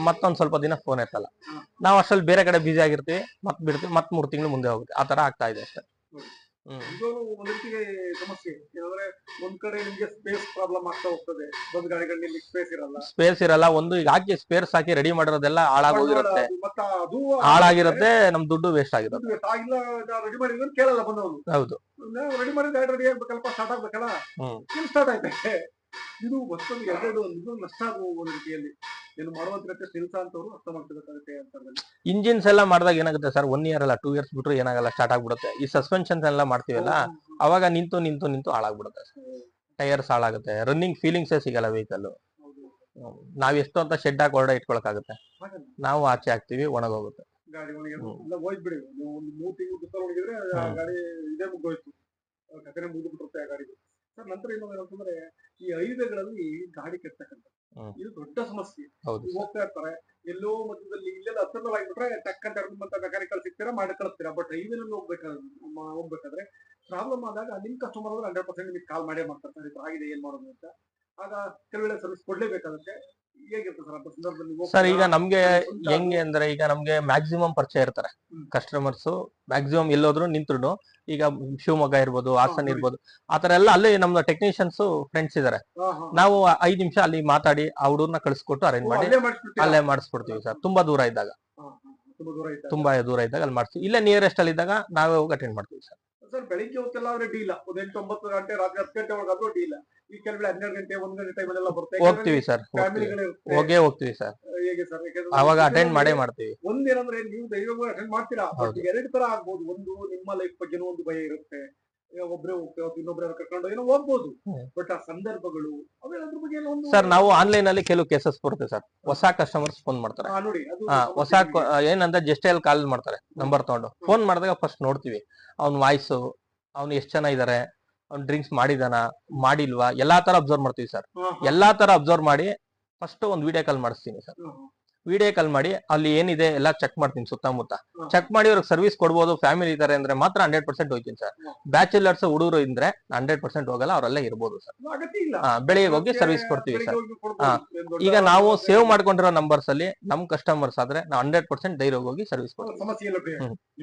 [SPEAKER 2] ಮತ್ತೊಂದ್ ಸ್ವಲ್ಪ ದಿನ ಫೋನ್ ಎತ್ತಲ್ಲ. ನಾವು ಅಷ್ಟ್ರಲ್ಲಿ ಬೇರೆ ಕಡೆ ಬಿಸಿ ಆಗಿರ್ತೀವಿ, ಮತ್ ಬಿಡ್ತೀವಿ, ಮತ್ 3 ತಿಂಗಳು ಮುಂದೆ ಹೋಗುತ್ತೆ. ಆ ತರ ಆಗ್ತಾ ಇದೆ ಅಷ್ಟೇ.
[SPEAKER 3] ಇದು ಒಂದ್ ರೀತಿಗೆ ಸಮಸ್ಯೆ ಏನಂದ್ರೆ ಒಂದ್ ಕಡೆ ನಿಮ್ಗೆ ಸ್ಪೇಸ್ ಪ್ರಾಬ್ಲಮ್ ಆಗ್ತಾ ಹೋಗ್ತದೆ. ಬಂದ್ ಗಾಡಿಗಳಲ್ಲಿ ಸ್ಪೇಸ್ ಇರಲ್ಲ. ಒಂದು ಈಗ ಹಾಕಿ ಸ್ಪೇರ್ಸ್ ಹಾಕಿ ರೆಡಿ ಮಾಡಿರೋದೆಲ್ಲ ಹಾಳಾಗೋಗಿರುತ್ತೆ, ಹಾಳಾಗಿರುತ್ತೆ, ನಮ್ ದುಡ್ಡು ವೇಸ್ಟ್ ಆಗಿರುತ್ತೆ. ರೆಡಿ ಮಾಡಿದ್ರೆ ಕೇಳಲ್ಲ ಬಂದವರು. ಹೌದು, ರೆಡಿ ಮಾಡಿ ಗಾಡಿ ರೆಡಿ ಆಗ್ಬೇಕಲ್ಪ, ಸ್ಟಾರ್ಟ್ ಆಗ್ಬೇಕಲ್ಲ, ಸ್ಟಾರ್ಟ್ ಆಯ್ತೈತೆ. ಇದು ಮತ್ತೊಂದು ಎರಡೆರಡು ನಷ್ಟ ಆಗುವ ಒಂದು ರೀತಿಯಲ್ಲಿ ಏನು ಮಾಡುವಂತ ಕೆಲಸ ಅಂತವ್ರು ಅರ್ಥ ಮಾಡ್ಕೋಬೇಕಾಗುತ್ತೆ ಅಂತ. ಇಂಜಿನ್ಸ್ ಎಲ್ಲ ಮಾಡಿದಾಗ ಏನಾಗುತ್ತೆ ಸರ್, 1 year ಅಲ್ಲ 2 years ಬಿಟ್ರು ಏನಾಗಲ್ಲ, ಸ್ಟಾರ್ಟ್ ಆಗ್ಬಿಡುತ್ತೆ. ಈ ಸಸ್ಪೆನ್ಷನ್ಸ್ ಎಲ್ಲ ಮಾಡ್ತೀವಲ್ಲ, ಅವಾಗ ನಿಂತು ಹಾಳಾಗ್ಬಿಡುತ್ತೆ. ಟೈರ್ಸ್ ಹಾಳಾಗುತ್ತೆ, ರನ್ನಿಂಗ್ ಫೀಲಿಂಗ್ಸೇ ಸಿಗಲ್ಲ ವೆಹಿಕಲ್. ನಾವ್ ಎಷ್ಟು ಅಂತ ಶೆಡ್ ಹಾಕಿ ಹೊರಡೆ ಇಟ್ಕೊಳಕಾಗುತ್ತೆ, ನಾವು ಆಚೆ ಹಾಕ್ತಿವಿ, ಒಣಗೋಗುತ್ತೆ ಗಾಡಿ. ಹೋಯ್ಬಿಡಿ ನೀವು ಒಂದು 3 ತಿಂಗಳು ಬಿಸಿಲು ಒಣಗಿದ್ರೆ ಗಾಡಿ ಇದೇ ಮುಗ್ಗೋಯ್ತು, ಕಥೆನೇ ಮುಗಿದ್ಬಿಟ್ಟಿರುತ್ತೆ ಆ ಗಾಡಿ. ಸರ್ ನಂತರ ಏನಂತಂದ್ರೆ ಈ ಹೈವೇಗಳಲ್ಲಿ ಗಾಡಿ ಕೆಟ್ಟತಕ್ಕಂಥ ಇದು ದೊಡ್ಡ ಸಮಸ್ಯೆ. ಹೋಗ್ತಾ ಇರ್ತಾರೆ ಎಲ್ಲೋ ಮಧ್ಯದಲ್ಲಿ, ಇಲ್ಲೆಲ್ಲ ಹತ್ತಿರದಲ್ಲಿ ಆಗಿಬಿಟ್ರೆ ಟಕ್ ಅಂತ ಮೆಕ್ಯಾನಿಕಲ್ ಸಿಗ್ತೀರಾ ಮಾಡಿ ಕಳಿಸ್ತೀರಾ. ಬಟ್ ಹೈವೇನಲ್ಲಿ ಹೋಗ್ಬೇಕಾದ್ರೆ ಪ್ರಾಬ್ಲಮ್ ಆದಾಗ ನಿಮ್ ಕಸ್ಟಮರ್ ಆದ್ರೆ 100% ನಿಮಗೆ ಕಾಲ್ ಮಾಡೇ ಮಾಡ್ತಾರೆ, ಆಗಿದೆ ಏನ್ ಮಾಡೋದು ಅಂತ. ಆಗ ಕೆಲವೆಲ್ಲ ಸರ್ವಿಸ್ ಕೊಡ್ಲೇಬೇಕಾಗುತ್ತೆ. ಸರ್ ಈಗ ನಮ್ಗೆ ಹೆಂಗೆ ಅಂದ್ರೆ, ಈಗ ನಮ್ಗೆ ಮ್ಯಾಕ್ಸಿಮಮ್ ಪರಿಚಯ ಇರ್ತಾರೆ ಕಸ್ಟಮರ್ಸ್. ಮ್ಯಾಕ್ಸಿಮಮ್ ಎಲ್ಲೋದ್ರು ನಿಂತ್ರು, ಈಗ ಶಿವಮೊಗ್ಗ ಇರ್ಬೋದು, ಹಾಸನ್ ಇರ್ಬೋದು, ಆತರ ಎಲ್ಲ ಅಲ್ಲಿ ನಮ್ಮ ಟೆಕ್ನಿಷಿಯನ್ಸ್ ಫ್ರೆಂಡ್ಸ್ ಇದಾರೆ. ನಾವು 5 ನಿಮಿಷ ಅಲ್ಲಿ ಮಾತಾಡಿ ಆ ಹುಡುಗರ್ನ ಕಳಿಸ್ಕೊಟ್ಟು ಅರೇಂಜ್ ಮಾಡಿ ಅಲ್ಲೇ ಮಾಡಿಸ್ಕೊಡ್ತೀವಿ ಸರ್. ತುಂಬಾ ದೂರ ಇದ್ದಾಗ ಅಲ್ಲಿ ಮಾಡ್ತೀವಿ. ಇಲ್ಲೇ ನಿಯರೆಸ್ಟ್ ಅಲ್ಲಿ ಇದ್ದಾಗ ನಾವೇ ಹೋಗಿ ಅಟೆಂಡ್ ಮಾಡ್ತೀವಿ ಸರ್. ಸರ್ ಬೆಳಿಗ್ಗೆ ಹೊತ್ತೆಲ್ಲ ರೆಡಿ ಇಲ್ಲ, ಒಂದು 8-9 ಗಂಟೆ ರಾತ್ರಿ 10 ಗಂಟೆ ಒಳಗಾದ್ರೂ ರೆಡಿ ಇಲ್ಲ. ಈ ಕೆಲವೆಡೆ 12 ಗಂಟೆ 1 ಗಂಟೆ ಟೈಮಲ್ಲೆಲ್ಲ ಬರುತ್ತೆ.
[SPEAKER 2] ಹೋಗ್ತೀವಿ ಸರ್,
[SPEAKER 3] ಫ್ಯಾಮಿಲಿಗಳಿರುತ್ತೆ.
[SPEAKER 2] ಹೋಗ್ತೀವಿ ಸರ್,
[SPEAKER 3] ಹೇಗೆ ಸರ್?
[SPEAKER 2] ಅವಾಗ ಅಟೆಂಡ್ ಮಾಡೇ ಮಾಡ್ತೀವಿ.
[SPEAKER 3] ಒಂದೇನಂದ್ರೆ ನೀವು ಧೈರ್ಯವಾಗಿ ಅಟೆಂಡ್ ಮಾಡ್ತೀರಾ, ಬಟ್
[SPEAKER 2] ಹೌದು.
[SPEAKER 3] 2 ತರ ಆಗ್ಬೋದು. ಒಂದು ನಿಮ್ಮ ಲೈಫ್ ಬಗ್ಗೆನೂ ಒಂದು ಭಯ ಇರುತ್ತೆ, ಒಬ್ರೇ ಹೋಗ್ತೇವೆ ಇನ್ನೊಬ್ರೆ ಕರ್ಕೊಂಡು ಏನೋ ಹೋಗ್ಬೋದು, ಬಟ್ ಆ ಸಂದರ್ಭಗಳು ಅದ್ರ ಬಗ್ಗೆ ಏನೋ ಒಂದು
[SPEAKER 2] ಸರ್ ನಾವು ಆನ್ಲೈನ್ ಅಲ್ಲಿ ಕೆಲವು ಕೇಸಸ್ ಬರುತ್ತೆ ಸರ್, ಹೊಸ ಕಸ್ಟಮರ್ಸ್ ಫೋನ್ ಮಾಡ್ತಾರೆ.
[SPEAKER 3] ನೋಡಿ ಅದು
[SPEAKER 2] ಹೊಸ ಏನಂದ್ರೆ ಜಸ್ಟ್ ಅಲ್ಲಿ ಕಾಲ್ ಮಾಡ್ತಾರೆ, ನಂಬರ್ ತಗೊಂಡು ಫೋನ್ ಮಾಡಿದಾಗ ಫಸ್ಟ್ ನೋಡ್ತೀವಿ ಅವ್ನ ವಾಯ್ಸು, ಅವ್ನು ಎಷ್ಟ್ ಜನ ಇದಾರೆ, ಅವ್ನ್ ಡ್ರಿಂಕ್ಸ್ ಮಾಡಿದಾನ ಮಾಡಿಲ್ವಾ, ಎಲ್ಲಾ ತರ ಅಬ್ಸರ್ವ್ ಮಾಡ್ತೀವಿ ಸರ್. ಎಲ್ಲಾ ತರ ಅಬ್ಸರ್ವ್ ಮಾಡಿ ಫಸ್ಟ್ ಒಂದ್ ವಿಡಿಯೋ ಕಾಲ್ ಮಾಡಿಸ್ತೀನಿ ಸರ್. ವಿಡಿಯೋ ಕಾಲ್ ಮಾಡಿ ಅಲ್ಲಿ ಏನಿದೆ ಎಲ್ಲ ಚೆಕ್ ಮಾಡ್ತೀನಿ ಸುತ್ತಮುತ್ತ. ಚೆಕ್ ಮಾಡಿ ಅವ್ರಿಗೆ ಸರ್ವಿಸ್ ಕೊಡ್ಬೋದು, ಫ್ಯಾಮಿಲಿ ಇದಾರೆ ಅಂದ್ರೆ ಮಾತ್ರ 100% ಹೋಗ್ತೀನಿ ಸರ್. ಬ್ಯಾಚುಲರ್ಸ್ ಹುಡುಗರು ಇದ್ರೆ 100% ಹೋಗಲ್ಲ, ಅವರೆಲ್ಲ ಇರ್ಬೋದು ಸರ್. ಬೆಳಿಗ್ಗೆ ಹೋಗಿ ಸರ್ವಿಸ್ ಕೊಡ್ತೀವಿ ಸರ್. ಈಗ ನಾವು ಸೇವ್ ಮಾಡ್ಕೊಂಡಿರೋ ನಂಬರ್ಸ್ ಅಲ್ಲಿ ನಮ್ ಕಸ್ಟಮರ್ಸ್ ಆದ್ರೆ ನಾವು 100% ಧೈರ್ಯ ಹೋಗಿ ಸರ್ವಿಸ್ ಕೊಡ್ತೀವಿ.
[SPEAKER 3] ಸಮಸ್ಯೆ ಇಲ್ಲ.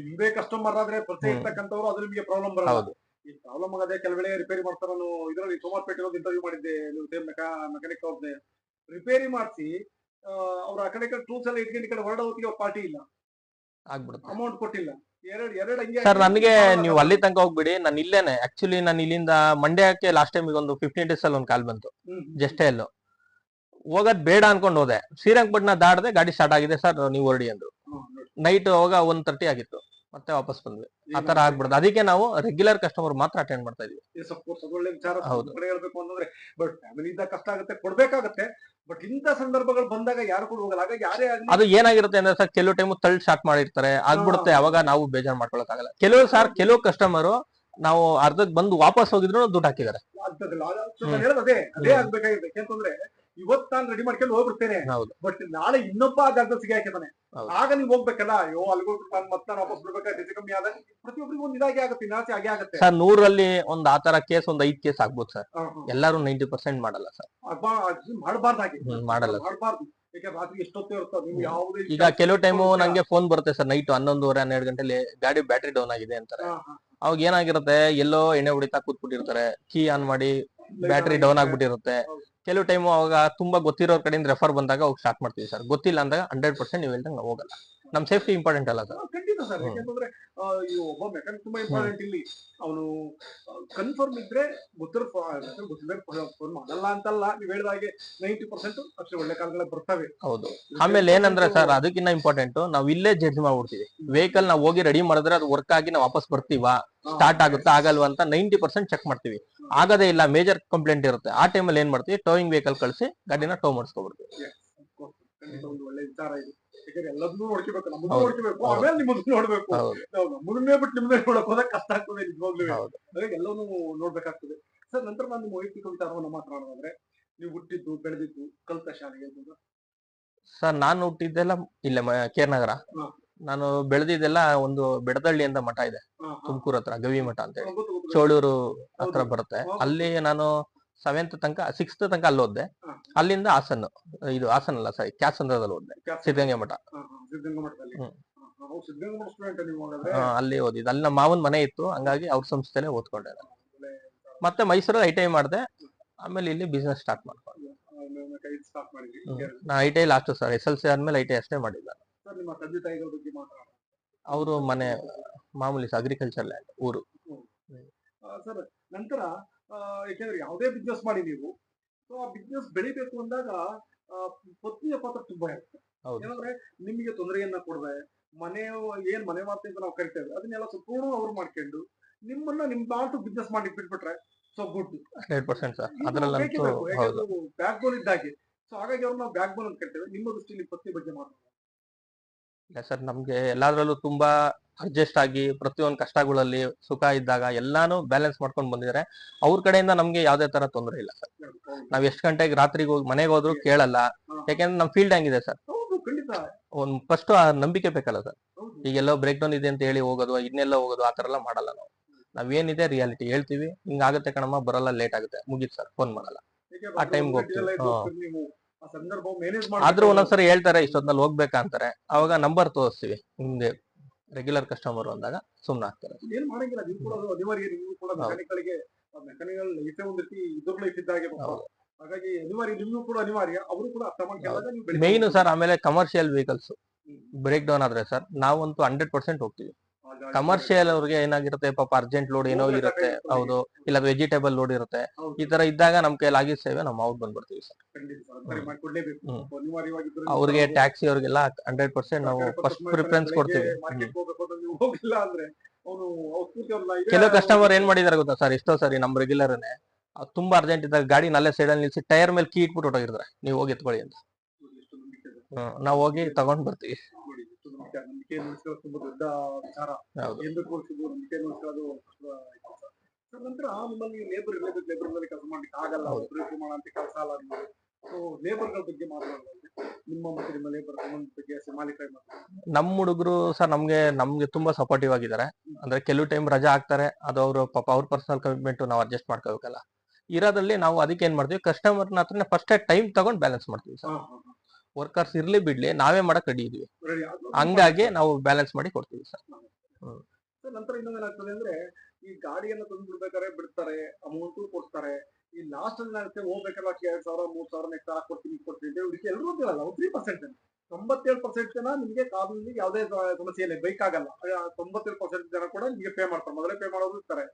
[SPEAKER 3] ನಿಮ್ದೇ ಕಸ್ಟಮರ್ ಆದ್ರೆ ಪರಿಚಯ ಇರ್ತಕ್ಕಂಥವ್ರು ಅದ್ರ ನಿಮಗೆ ಪ್ರಾಬ್ಲಮ್ ಬರಲ್ಲ.
[SPEAKER 2] ಹೌದು.
[SPEAKER 3] ಈ ಪ್ರಾಬ್ಲಮ್ ಆಗದೆ ಕೆಲವೆಡೆ ರಿಪೇರಿ ಮಾಡ್ತಾರ. ನಾನು ಇದರಲ್ಲಿ ಸೋಮಾರ್ಪೇಟೆ ಇಂಟರ್ವ್ಯೂ ಮಾಡಿದ್ದೆ, ನೀವು ಸೇಮ್ ಮೆಕ್ಯಾನಿಕ್ ಅವ್ರದ್ದೇ ರಿಪೇರಿ ಮಾಡಿಸಿ ಅವ್ರ ಆ ಕಡೆ ಟೂಲ್ಸ್ ಎಲ್ಲ ಇಟ್ಕೊಂಡು ಈ ಕಡೆ ಹೊರಡ ಹೊತ್ತಿಗೆ ಅವ್ರ ಪಾರ್ಟಿ ಇಲ್ಲ,
[SPEAKER 2] ಆಗ್ಬಿಡುತ್ತೆ.
[SPEAKER 3] ಅಮೌಂಟ್ ಕೊಟ್ಟಿಲ್ಲ. ಎರಡು ಹಂಗೆ
[SPEAKER 2] ಸರ್ ನನಗೆ ನೀವು ಅಲ್ಲಿ ತನಕ ಹೋಗ್ಬಿಡಿ, ನಾನು ಇಲ್ಲೇನೆ ಆಕ್ಚುಲಿ ನಾನು ಇಲ್ಲಿಂದ ಮಂಡ್ಯಕ್ಕೆ ಲಾಸ್ಟ್ ಟೈಮ್ ಒಂದು 15 days ಅಲ್ಲಿ ಒಂದು ಕಾಲ್ ಬಂತು. ಜಸ್ಟೇ ಎಲ್ಲೋ ಹೋಗೋದ್ ಬೇಡ ಅನ್ಕೊಂಡು ಹೋದೆ, ಶ್ರೀರಂಗಪಟ್ಟಣ ದಾಟದೆ ಗಾಡಿ ಸ್ಟಾರ್ಟ್ ಆಗಿದೆ ಸರ್ ನೀವು ಹೊರಡಿ ಅಂದ್ರು. ನೈಟ್ ಹೋಗ 1:30 ಆಗಿತ್ತು, ಮತ್ತೆ ವಾಪಸ್ ಬಂದ್ವಿ. ಆತರ ಆಗ್ಬಿಡುತ್ತೆ. ಅದಕ್ಕೆ ನಾವು ರೆಗ್ಯುಲರ್ ಕಸ್ಟಮರ್ ಮಾತ್ರ ಅಟೆಂಡ್ ಮಾಡ್ತಾ ಇದೀವಿ.
[SPEAKER 3] ಒಳ್ಳೆ ವಿಚಾರ.
[SPEAKER 2] ಹೌದು.
[SPEAKER 3] ಹೇಳ್ಬೇಕು ಅಂತಂದ್ರೆ ಬಟ್ ಫ್ಯಾಮಿಲಿ ಇದ್ದಾಗ ಕಷ್ಟ ಆಗುತ್ತೆ, ಕೊಡ್ಬೇಕಾಗತ್ತೆ. ಬಟ್ ಇಂಥ ಸಂದರ್ಭಗಳು ಬಂದಾಗ ಯಾರು ಕೂಡ ಹೋಗಲ್ಲ. ಹಾಗಾಗಿ ಯಾರೇ ಆಗ್ಲಿ
[SPEAKER 2] ಅದು ಏನಾಗಿರುತ್ತೆ ಅಂದ್ರೆ ಸರ್, ಕೆಲವು ಟೈಮ್ ತಳ್ಳಿ ಸ್ಟಾರ್ಟ್ ಮಾಡಿರ್ತಾರೆ, ಆಗ್ಬಿಡುತ್ತೆ. ಅವಾಗ ನಾವು ಬೇಜಾರ್ ಮಾಡ್ಕೊಳಕ್ ಆಗಲ್ಲ. ಕೆಲವು ಕಸ್ಟಮರ್ ನಾವು ಅರ್ಧಕ್ ಬಂದು ವಾಪಸ್ ಹೋಗಿದ್ರು ದುಡ್ಡು ಹಾಕಿದ್ದಾರೆ.
[SPEAKER 3] ಅದೇ ಆಗ್ಬೇಕಾಗಿದೆ. ಯಾಕಂತಂದ್ರೆ ಇವತ್ತು ನಾನು ರೆಡಿ ಮಾಡ್ಕೊಂಡು ಹೋಗ್ಬಿಡ್ತೇನೆ, ಬಟ್ ನಾಳೆ ಇನ್ನೊಬ್ಬ ಆ ಜಾಗದಲ್ಲಿ ಸಿಗಿ ಹಾಕಿದಾನೆ, ಆಗ ನೀವು ಹೋಗ್ಬೇಕಲ್ಲ. ಅಯ್ಯೋ ಅಲ್ಲಿ ಹೋಗ್ಬಿಟ್ಟು ನಾನು ಮತ್ತೆ ವಾಪಸ್ ಬರ್ಬೇಕಾದ್ರೆ ಹೆಚ್ಚು ಕಮ್ಮಿ ಆದಾಗ ಪ್ರತಿಯೊಬ್ಬರಿಗೂ ಒಂದು ಇದಾಗಿ ಆಗುತ್ತೆ, ನಿರಾಸೆ ಆಗೇ ಆಗುತ್ತೆ
[SPEAKER 2] ಸರ್. 100ರಲ್ಲಿ ಒಂದ್ ಆತರ ಕೇಸ್ ಒಂದ್ 5 ಕೇಸ್ ಆಗ್ಬೋದು ಸರ್. ಎಲ್ಲಾರು 90% ಮಾಡಲ್ಲ ಸರ್,
[SPEAKER 3] ಮಾಡಬಾರ್ದಾಗಿ
[SPEAKER 2] ಮಾಡಲ್ಲ.
[SPEAKER 3] ಮಾಡಬಾರ್ದು. ಯಾಕಂದ್ರೆ ರಾತ್ರಿ ಎಷ್ಟೊತ್ತೇ ಇರ್ತದೆ, ನೀವು ಯಾವುದೇ
[SPEAKER 2] ಈಗ ಕೆಲವು ಟೈಮು ನಂಗೆ ಫೋನ್ ಬರುತ್ತೆ ಸರ್, ನೈಟ್ 11:30-12 ಗಂಟೆಲಿ ಗಾಡಿ ಬ್ಯಾಟ್ರಿ ಡೌನ್ ಆಗಿದೆ ಅಂತಾರೆ. ಅವಾಗ ಏನಾಗಿರುತ್ತೆ, ಎಲ್ಲೋ ಎಣ್ಣೆ ಹೊಡಿತಾ ಕೂತ್ಬಿಟ್ಟಿರ್ತಾರೆ, ಕೀ ಆನ್ ಮಾಡಿ ಬ್ಯಾಟ್ರಿ ಡೌನ್ ಆಗ್ಬಿಟ್ಟಿರುತ್ತೆ. ಕೆಲವು ಟೈಮ್ ಅವಾಗ ತುಂಬಾ ಗೊತ್ತಿರೋರ್ ಕಡೆಯಿಂದ ರೆಫರ್ ಬಂದಾಗ ಹೋಗಿ ಸ್ಟಾರ್ಟ್ ಮಾಡ್ತೀವಿ ಸರ್. ಗೊತ್ತಿಲ್ಲ ಅಂದಾಗ 100% ನೀವು ಹೇಳ್ದಂಗೆ ನಾವು ಹೋಗಲ್ಲ. ನಮ್ ಸೇಫ್ಟಿ ಇಂಪಾರ್ಟೆಂಟ್ ಅಲ್ಲ ಸರ್.
[SPEAKER 3] ಖಂಡಿತ ಸರ್. ಯಾಕಂದ್ರೆ ಈ ಒಬ್ಬ ಮೆಕ್ಯಾನಿಕ್ ತುಂಬಾ ಇಂಪಾರ್ಟೆಂಟ್ ಇಲ್ಲಿ. ಅವನು ಕನ್ಫರ್ಮ್ ಇದ್ರೆ ಗೊತ್ತಿರೋ ಫೋನ್ ಮಾಡಲ್ಲ ಅಂತಲ್ಲ, ನೀವ್ ಹೇಳಿದ ಹಾಗೆ 90% ಅಷ್ಟೇ ಒಳ್ಳೆ ಕಾಲಗಳ ಬರ್ತವೆ.
[SPEAKER 2] ಹೌದು. ಆಮೇಲೆ ಏನಂದ್ರೆ ಸರ್, ಅದಕ್ಕಿಂತ ಇಂಪಾರ್ಟೆಂಟ್ ನಾವು ಇಲ್ಲೇ ಜಡ್ಜ್ ಮಾಡ್ಬಿಡ್ತೀವಿ. ವೆಹಿಕಲ್ ನಾವು ಹೋಗಿ ರೆಡಿ ಮಾಡಿದ್ರೆ ಅದು ವರ್ಕ್ ಆಗಿ ನಾವು ವಾಪಸ್ ಬರ್ತೀವಾ, ಸ್ಟಾರ್ಟ್ ಆಗುತ್ತಾ ಆಗಲ್ವಾ ಅಂತ 90% ಚೆಕ್ ಮಾಡ್ತೀವಿ. ಆಗದೇ ಇಲ್ಲ, ಮೇಜರ್ ಕಂಪ್ಲೇಂಟ್ ಇರುತ್ತೆ, ಆ ಟೈಮಲ್ಲಿ ಏನ್ ಮಾಡ್ತೀವಿ, ಟೋಯಿಂಗ್ ವೆಹಿಕಲ್ ಕಳಿಸಿ ಗಾಡಿನ ಟೋ ಮಾಡಿಸ್ಕೊಬಿಡ್ತೀವಿ.
[SPEAKER 3] ಒಂದು ಒಳ್ಳೆ ವಿಚಾರ ಇದು. ಯಾಕಂದ್ರೆ ಎಲ್ಲದನ್ನೂ ನೋಡ್ಕೋಬೇಕು, ನಮ್ಮನ್ನು ನೋಡ್ಕೋಬೇಕು, ಆಮೇಲೆ ನಿಮ್ಮದನ್ನು ನೋಡ್ಬೇಕು. ನಮ್ಮನ್ನೇ ಬಿಟ್ಟು ನಿಮ್ಮನ್ನೇ ನೋಡಕ್ ಹೋದಾಗ ಕಷ್ಟ ಆಗ್ತದೆ ನಿಜವಾಗ್ಲೂ. ಹಾಗಾಗಿ ಎಲ್ಲವನ್ನೂ ನೋಡ್ಬೇಕಾಗ್ತದೆ ಸರ್. ನಂತರ ನಾನು ನಿಮ್ಮ ವೈಯಕ್ತಿಕ ವಿಚಾರವನ್ನು ಮಾತನಾಡೋದಾದ್ರೆ, ನೀವು ಹುಟ್ಟಿದ್ದು ಬೆಳೆದಿದ್ದು ಕಲ್ತ ಶಾಲೆಗೆ
[SPEAKER 2] ಸರ್, ನಾನು ಹುಟ್ಟಿದ್ದೆಲ್ಲ ಇಲ್ಲೇ ಕೇರ್ನಗರ. ನಾನು ಬೆಳೆದಿದ್ದೆಲ್ಲ ಒಂದು ಬೆಡದಳ್ಳಿ ಅಂತ ಮಠ ಇದೆ ತುಮಕೂರ್ ಹತ್ರ, ಗವಿ ಮಠ ಅಂತ ಹೇಳಿ, ಚೋಳೂರು ಹತ್ರ ಬರುತ್ತೆ. ಅಲ್ಲಿ ನಾನು 7th ತನಕ 6th ತನಕ ಅಲ್ಲಿ ಓದ್ದೆ. ಅಲ್ಲಿಂದ ಹಾಸನ್, ಇದು ಹಾಸನ್ ಅಲ್ಲ ಸಾರಿ, ಕ್ಯಾಸಂದ್ರದಲ್ಲಿ ಓದ್ದೆ, ಸಿದ್ಧಗಂಗೆ ಮಠ. ಅಲ್ಲಿ ಓದಿದ್ದು. ಅಲ್ಲಿ ನಮ್ಮ ಮಾವನ್ ಮನೆ ಇತ್ತು, ಹಂಗಾಗಿ ಅವ್ರ ಸಂಸ್ಥೆಲೆ ಓದ್ಕೊಂಡೆ. ಮತ್ತೆ ಮೈಸೂರಲ್ಲಿ ITI ಮಾಡಿದೆ, ಆಮೇಲೆ ಇಲ್ಲಿ ಬಿಸ್ನೆಸ್ ಸ್ಟಾರ್ಟ್ ಮಾಡ್ಕೊಂಡೆ. ನಾ ITI ಲಾಸ್ಟ್ ಸರ್, SLC ಆದ್ಮೇಲೆ ITI ಅಷ್ಟೇ ಮಾಡಿಲ್ಲ. ಅವರು ಮನೆ ಮಾಮೂಲಿ ಅಗ್ರಿಕಲ್ಚರ್ ಲ್ಯಾಂಡ್ ಊರು.
[SPEAKER 3] ಸರ್ ನಂತರ ಯಾಕೆಂದ್ರೆ ಯಾವುದೇ ಬಿಸ್ನೆಸ್ ಮಾಡಿ ನೀವು, ಸೊ ಆ ಬಿಸ್ನೆಸ್ ಬೆಳಿಬೇಕು ಅಂದಾಗ ಪತ್ನಿಯ ಪಾತ್ರ ತುಂಬಾ ಇರುತ್ತೆ. ಏನಂದ್ರೆ ನಿಮಗೆ ತೊಂದರೆಯನ್ನ ಕೊಡದೆ, ಮನೆ ವಾರ್ತೆ ಅಂತ ನಾವು ಕರಿತೇವೆ, ಅದನ್ನೆಲ್ಲ ಸಂಪೂರ್ಣ ಅವ್ರು ಮಾಡ್ಕೊಂಡು ನಿಮ್ಮನ್ನ ನಿಮ್ ತಾಟು ಬಿಸ್ನೆಸ್ ಮಾಡಿ ಬಿಟ್ಬಿಟ್ರೆ ಸೊ ಗುಡ್.
[SPEAKER 2] 100% ಸರ್, ಅದರಲ್ಲಂತೂ ಹೌದು,
[SPEAKER 3] ಬ್ಯಾಕ್ ಬೋನ್ ಇದ್ದಾಗೆ. ಸೊ ಹಾಗಾಗಿ ಅವ್ರು ನಾವು ಬ್ಯಾಕ್ ಬೋನ್ ಅಂತ ಕರಿತೇವೆ. ನಿಮ್ಮ ದೃಷ್ಟಿಯಲ್ಲಿ ಪತ್ನಿ ಬಗ್ಗೆ ಮಾತಾಡೋದು
[SPEAKER 2] ಇಲ್ಲ ಸರ್. ನಮ್ಗೆ ಎಲ್ಲಾದ್ರಲ್ಲೂ ತುಂಬಾ ಅಡ್ಜಸ್ಟ್ ಆಗಿ ಪ್ರತಿಯೊಂದು ಕಷ್ಟಗಳಲ್ಲಿ ಸುಖ ಇದ್ದಾಗ ಎಲ್ಲಾನು ಬ್ಯಾಲೆನ್ಸ್ ಮಾಡ್ಕೊಂಡು ಬಂದಿದ್ದಾರೆ. ಅವ್ರ ಕಡೆಯಿಂದ ನಮ್ಗೆ ಯಾವ್ದೇ ತರ ತೊಂದರೆ ಇಲ್ಲ ಸರ್. ನಾವ್ ಎಷ್ಟ್ ಗಂಟೆಗೆ ರಾತ್ರಿಗೆ ಹೋಗಿ ಮನೆಗೆ ಹೋದ್ರು ಕೇಳಲ್ಲ, ಯಾಕೆಂದ್ರೆ ನಮ್ ಫೀಲ್ಡ್ ಹಂಗಿದೆ ಸರ್. ಒಂದ್ ಫಸ್ಟ್ ಆ ನಂಬಿಕೆ ಬೇಕಲ್ಲ ಸರ್. ಈಗೆಲ್ಲೋ ಬ್ರೇಕ್ ಡೌನ್ ಇದೆ ಅಂತ ಹೇಳಿ ಹೋಗೋದು, ಇನ್ನೆಲ್ಲ ಹೋಗೋದು, ಆತರ ಎಲ್ಲ ಮಾಡಲ್ಲ ನಾವು. ನಾವೇನಿದೆ ರಿಯಾಲಿಟಿ ಹೇಳ್ತೀವಿ, ಹಿಂಗಾಗುತ್ತೆ ಕಣಮ್ಮ, ಬರಲ್ಲ, ಲೇಟ್ ಆಗುತ್ತೆ, ಮುಗೀತು ಸರ್, ಫೋನ್ ಮಾಡಲ್ಲ, ಆ ಟೈಮ್ಗೆ ಹೋಗ್ತೀವಿ. ಆದ್ರೂ ಒಂದೊಂದ್ಸರಿ ಹೇಳ್ತಾರೆ ಇಷ್ಟೊತ್ತಲ್ಲಿ ಹೋಗ್ಬೇಕಾ ಅಂತಾರೆ, ಅವಾಗ ನಂಬರ್ ತೋರಿಸ್ತೀವಿ, ಹಿಂಗೆ ರೆಗ್ಯುಲರ್ ಕಸ್ಟಮರ್ ಅಂದಾಗ ಸುಮ್ನೆ ಆಗ್ತಾರೆ.
[SPEAKER 3] ಏನ್ ಮಾಡಂಗಿಲ್ಲ, ನೀವು ಕೂಡ ಅನಿವಾರ್ಯ. ನೀವು ಕೂಡ ಮೆಕ್ಯಾನಿಕಲ್ ಲೈಫ್ ಒಂದ್ ರೀತಿ ಇದ್ರ ಲೈಫ್ ಇದ್ದಾಗೆ, ಹಾಗಾಗಿ ಅನಿವಾರ್ಯ, ನಿಮ್ಗೂ ಕೂಡ ಅನಿವಾರ್ಯ, ಅವರು ಕೂಡ ಅರ್ಥ ಮಾಡ್ಕೊಳ್ಳೋದು
[SPEAKER 2] ಮೇಯ್ನು ಸರ್. ಆಮೇಲೆ ಕಮರ್ಷಿಯಲ್ ವೆಹಿಕಲ್ಸ್ ಬ್ರೇಕ್ ಡೌನ್ ಆದ್ರೆ ಸರ್, ನಾವಂತೂ 100% ಹೋಗ್ತೀವಿ. ಕಮರ್ಷಿಯಲ್ ಅವ್ರಿಗೆ ಏನಾಗಿರುತ್ತೆ ಪಾಪ ಅರ್ಜೆಂಟ್ ಲೋಡ್ ಏನೋ ಇರುತ್ತೆ, ಹೌದು, ಇಲ್ಲ ವೆಜಿಟೇಬಲ್ ಲೋಡ್ ಇರುತ್ತೆ. ಈ ತರ ಇದ್ದಾಗ ನಮ್ ಕೈಯಲ್ಲಿ ಆಗಿದ್ ಸೇವೆ ನಾವು ಅವ್ರು ಬಂದ್ಬಿಡ್ತೀವಿ ಸರ್. ಅವ್ರಿಗೆ ಟ್ಯಾಕ್ಸಿ ಅವ್ರಿಗೆಲ್ಲ 100% ನಾವು ಫಸ್ಟ್ ಪ್ರಿಫರೆನ್ಸ್ ಕೊಡ್ತೀವಿ. ಕೆಲವು ಕಸ್ಟಮರ್ ಏನ್ ಮಾಡಿದಾರೆ ಗೊತ್ತಾ ಸರ್, ಎಷ್ಟೋ ಸರಿ ನಮ್ ರೆಗ್ಯುಲರ್ನೇ ತುಂಬಾ ಅರ್ಜೆಂಟ್ ಇದ್ದಾಗ ಗಾಡಿ ನಲ್ಲೇ ಸೈಡ್ ಅಲ್ಲಿ ನಿಲ್ಸಿ ಟೈರ್ ಮೇಲೆ ಕೀ ಇಟ್ಬಿಟ್ಟು ಹೊಟ್ಟೋಗಿರ್ತಾರೆ, ನೀವು ಹೋಗಿ ಎತ್ಕೊಳ್ಳಿ ಅಂತ. ನಾವ್ ಹೋಗಿ ತಗೊಂಡ್ ಬರ್ತೀವಿ.
[SPEAKER 3] ತುಂಬಾ ದೊಡ್ಡ ವಿಚಾರ. ನಂತರ ನಿಮ್ಮಲ್ಲಿ ಲೇಬರ್ ಇರಲೇಬೇಕು, ಲೇಬರ್ ಮೇಲೆ ಕೆಲಸ ಮಾಡ್ಲಿಕ್ಕೆ ಆಗಲ್ಲ, ಮಾಡಂತ ಕೆಲಸ ಅಲ್ಲ. ಸೊ ಲೇಬರ್ಗಳ ಬಗ್ಗೆ ಮಾತಾಡೋದು, ನಿಮ್ಮ ಮತ್ತೆ ನಿಮ್ಮ ಲೇಬರ್ ಬಗ್ಗೆ ಮಾಲೀಕರ
[SPEAKER 2] ನಮ್ ಹುಡುಗರು ಸರ್ ನಮ್ಗೆ ತುಂಬಾ ಸಪೋರ್ಟಿವ್ ಆಗಿದ್ದಾರೆ. ಅಂದ್ರೆ ಕೆಲವು ಟೈಮ್ ರಜಾ ಹಾಕ್ತಾರೆ, ಅದು ಅವ್ರ ಪಾಪ ಅವ್ರ ಪರ್ಸನಲ್ ಕಮಿಟ್ಮೆಂಟ್ ನಾವು ಅಡ್ಜಸ್ಟ್ ಮಾಡ್ಕೋಬೇಕಲ್ಲ. ಇರೋದ್ರಲ್ಲಿ ನಾವು ಅದಕ್ಕೆ ಏನ್ ಮಾಡ್ತೀವಿ, ಕಸ್ಟಮರ್ನ ಹತ್ರ ಫಸ್ಟ್ ಟೈಮ್ ತಗೊಂಡ್ ಬ್ಯಾಲೆನ್ಸ್ ಮಾಡ್ತೀವಿ ಸರ್. ವರ್ಕರ್ಸ್ ಇರ್ಲಿ ಬಿಡ್ಲಿ ನಾವೇ ಮಾಡಕ್ ರೆಡಿ ಇದೀವಿ, ಹಂಗಾಗಿ ನಾವು ಬ್ಯಾಲೆನ್ಸ್ ಮಾಡಿ ಕೊಡ್ತೀವಿ ಸರ್.
[SPEAKER 3] ನಂತರ ಇನ್ನೊಂದೇನಾಗ್ತದೆ ಅಂದ್ರೆ, ಈ ಗಾಡಿಯನ್ನ ತಂದು ಬಿಡ್ಬೇಕಾದ್ರೆ ಬಿಡ್ತಾರೆ, ಅಮೌಂಟ್ ಕೊಡ್ತಾರೆ. ಈ ಲಾಸ್ಟ್ ಅಲ್ಲಿ ಏನಾಗುತ್ತೆ, ಹೋಗ್ಬೇಕಾದ್ರೆ 2,000 3,000 ನೆಕ್ಸ್ಟ್ ಕೊಡ್ತೀನಿ ಅಂತ ಹುಡುಕಿ ಎಲ್ಲರೂ ಇರಲ್ಲ. 3% 97% ಜನ ನಿಮಗೆ ಕಾರಲ್ಲಿ ಯಾವುದೇ ಸಮಸ್ಯೆ ಇಲ್ಲ, ಬೈಕ್ ಆಗಲ್ಲ. 97% ಜನ ಕೂಡ ನಿಮಗೆ ಪೇ ಮಾಡ್ತಾರೆ, ಮೊದಲೇ ಪೇ ಮಾಡೋರು ಇರ್ತಾರೆ.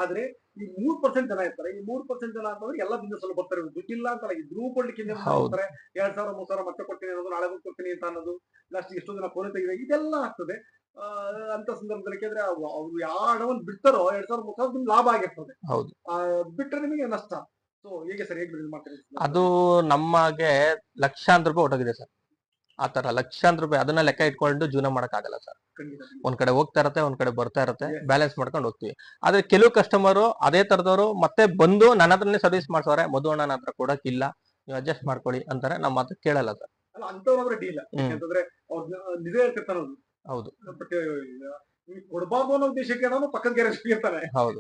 [SPEAKER 3] ಆದ್ರೆ ಈ 3% ಜನ ಇರ್ತಾರೆ. ಈ 3% ಜನ ಅಂತಂದ್ರೆ ಎಲ್ಲ ಬಿಸ್ನೆಸ್ ಅಲ್ಲಿ ಬರ್ತಾರೆ, ದುಡ್ಡಿಲ್ಲ ಅಂತಲ್ಲ, ಇದ್ರೂ ಕೊಡ್ಲಿಕ್ಕೆ ಬರ್ತಾರೆ. 2,000 3,000 ಮತ್ತೆ ಕೊಡ್ತೀನಿ ಅನ್ನೋದು, ನಾಳೆ ಕೊಡ್ತೀನಿ ಅಂತ ಅನ್ನೋದು, ಲಾಸ್ಟ್ ಎಷ್ಟೋ ಜನ ಫೋನ್ ತೆಗಿದೆ, ಇದೆಲ್ಲ ಆಗ್ತದೆ. ಅಂತ ಸಂದರ್ಭದಲ್ಲಿ ಕೇಳಿದ್ರೆ ಅವ್ರು ಯಾವ ಹಣವನ್ನು ಬಿಡ್ತಾರೋ 2,000 3,000 ಲಾಭ ಆಗಿರ್ತದೆ, ಬಿಟ್ಟರೆ ನಿಮಗೆ ನಷ್ಟ. ಸೊ ಹೇಗೆ ಸರ್, ಹೇಗೆ ಮಾಡ್ತಾರೆ?
[SPEAKER 2] ಅದು ನಮಗೆ ಲಕ್ಷಾಂತರ ರೂಪಾಯಿ ಹೊಟ್ಟೋಗಿದೆ ಸರ್. ಆತರ ಲಕ್ಷಾಂತರ ರೂಪಾಯಿ ಅದನ್ನ ಲೆಕ್ಕ ಇಟ್ಕೊಂಡು ಜೀವನ ಮಾಡಕ್ ಆಗಲ್ಲ ಸರ್. ಒಂದ್ ಕಡೆ ಹೋಗ್ತಾ ಇರತ್ತೆ, ಒಂದ್ ಕಡೆ ಬರ್ತಾ ಇರತ್ತೆ, ಬ್ಯಾಲೆನ್ಸ್ ಮಾಡ್ಕೊಂಡು ಹೋಗ್ತೀವಿ. ಆದ್ರೆ ಕೆಲವು ಕಸ್ಟಮರ್ ಅದೇ ತರದವರು ಮತ್ತೆ ಬಂದು ನನ್ನ ಹತ್ರನೇ ಸರ್ವಿಸ್ ಮಾಡ್ಸೋರೆ, ಮಧು ಅಣ್ಣ ಹತ್ರ ಕೊಡಕ್ಕಿಲ್ಲ, ನೀವು ಅಡ್ಜಸ್ಟ್ ಮಾಡ್ಕೊಳ್ಳಿ ಅಂತಾರೆ. ನಮ್ಮ ಮಾತು ಕೇಳಲ್ಲ ಸರ್.
[SPEAKER 3] ಅಂತವ್ರ ಡೀಲ್ ಯಾಕಂದ್ರೆ ಅವ್ರು ನಿಜ ಹೇಳ್ತಿರ್ತಾರ.
[SPEAKER 2] ಹೌದು,
[SPEAKER 3] ಕೊಡಬಾರ್ದು ಅನ್ನೋ ಉದ್ದೇಶಕ್ಕೆ ನಾನು ಪಕ್ಕದ ಗ್ಯಾರೇಜ್ ಇರ್ತಾನೆ.
[SPEAKER 2] ಹೌದು.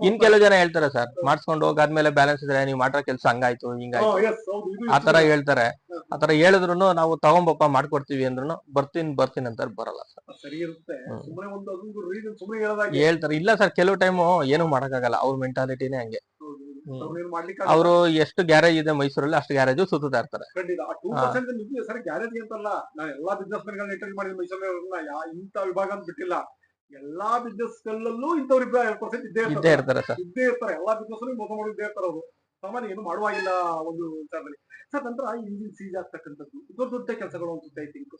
[SPEAKER 2] ಇನ್ ಕೆಲವು ಜನ ಹೇಳ್ತಾರೆ ಸರ್, ಮಾಡ್ಸ್ಕೊಂಡು ಹೋಗಾದ್ಮೇಲೆ ಬ್ಯಾಲೆನ್ಸ್ ಇದ್ರೆ ನೀವು ಮಾಡೋ ಕೆಲಸ ಹಂಗಾಯ್ತು ಹಿಂಗಾಯ್ತು ಆತರ ಹೇಳ್ತಾರೆ. ಆತರ ಹೇಳಿದ್ರು ನಾವು ತಗೊಂಬಪ್ಪ ಮಾಡ್ಕೊಡ್ತೀವಿ ಅಂದ್ರು ಬರ್ತೀನಿ ಅಂತ ಬರಲ್ಲ ಸರ್.
[SPEAKER 3] ಸರಿ ಇರುತ್ತೆ,
[SPEAKER 2] ಹೇಳ್ತಾರೆ. ಇಲ್ಲ ಸರ್, ಕೆಲವು ಟೈಮು ಏನು ಮಾಡಕ್ಕಾಗಲ್ಲ, ಅವ್ರ ಮೆಂಟಾಲಿಟಿನೇ ಹಂಗೆ. ಅವರು ಎಷ್ಟು ಗ್ಯಾರೇಜ್ ಇದೆ ಮೈಸೂರಲ್ಲಿ ಅಷ್ಟು ಗ್ಯಾರೇಜು ಸುತ್ತಾ ಇರ್ತಾರೆ.
[SPEAKER 3] ಸರ್ ಗ್ಯಾರೇಜ್ ಅಂತಲ್ಲ, ನಾನು ಎಲ್ಲಾ ಬಿಸ್ನೆಸ್ ಮೆನ್ಗಳನ್ನ ಇಂಟರ್ವ್ಯೂ ಮಾಡಿದ ಮೈಸೂರಲ್ಲಿ, ಇಂಥ ವಿಭಾಗ ಅಂತ ಬಿಟ್ಟಿಲ್ಲ. ಎಲ್ಲಾ ಬಿಸ್ನೆಸ್ ಗಳಲ್ಲೂ ಇಂಥವ್ರು 2% ಇದ್ದೇ ಇರ್ತಾರೆ ಸರ್, ಇದ್ದೇ ಇರ್ತಾರೆ. ಎಲ್ಲಾ ಬಿಸ್ನೆಸ್ ಮೋಸ ಮಾಡಿದ್ದೇ ಇರ್ತಾರೆ ಅವರು. ಸಾಮಾನ್ಯ ಏನು ಮಾಡುವಾಗಿಲ್ಲ ಒಂದು ವಿಚಾರದಲ್ಲಿ. ಸರ್ ನಂತರ ಇಂಜಿನ್ ಸೀಜ್ ಆಗ್ತಕ್ಕಂಥದ್ದು ದೊಡ್ಡ ದೊಡ್ಡ ಕೆಲಸಗಳು ಅನ್ಸುತ್ತೆ, ಐ ಥಿಂಕ್.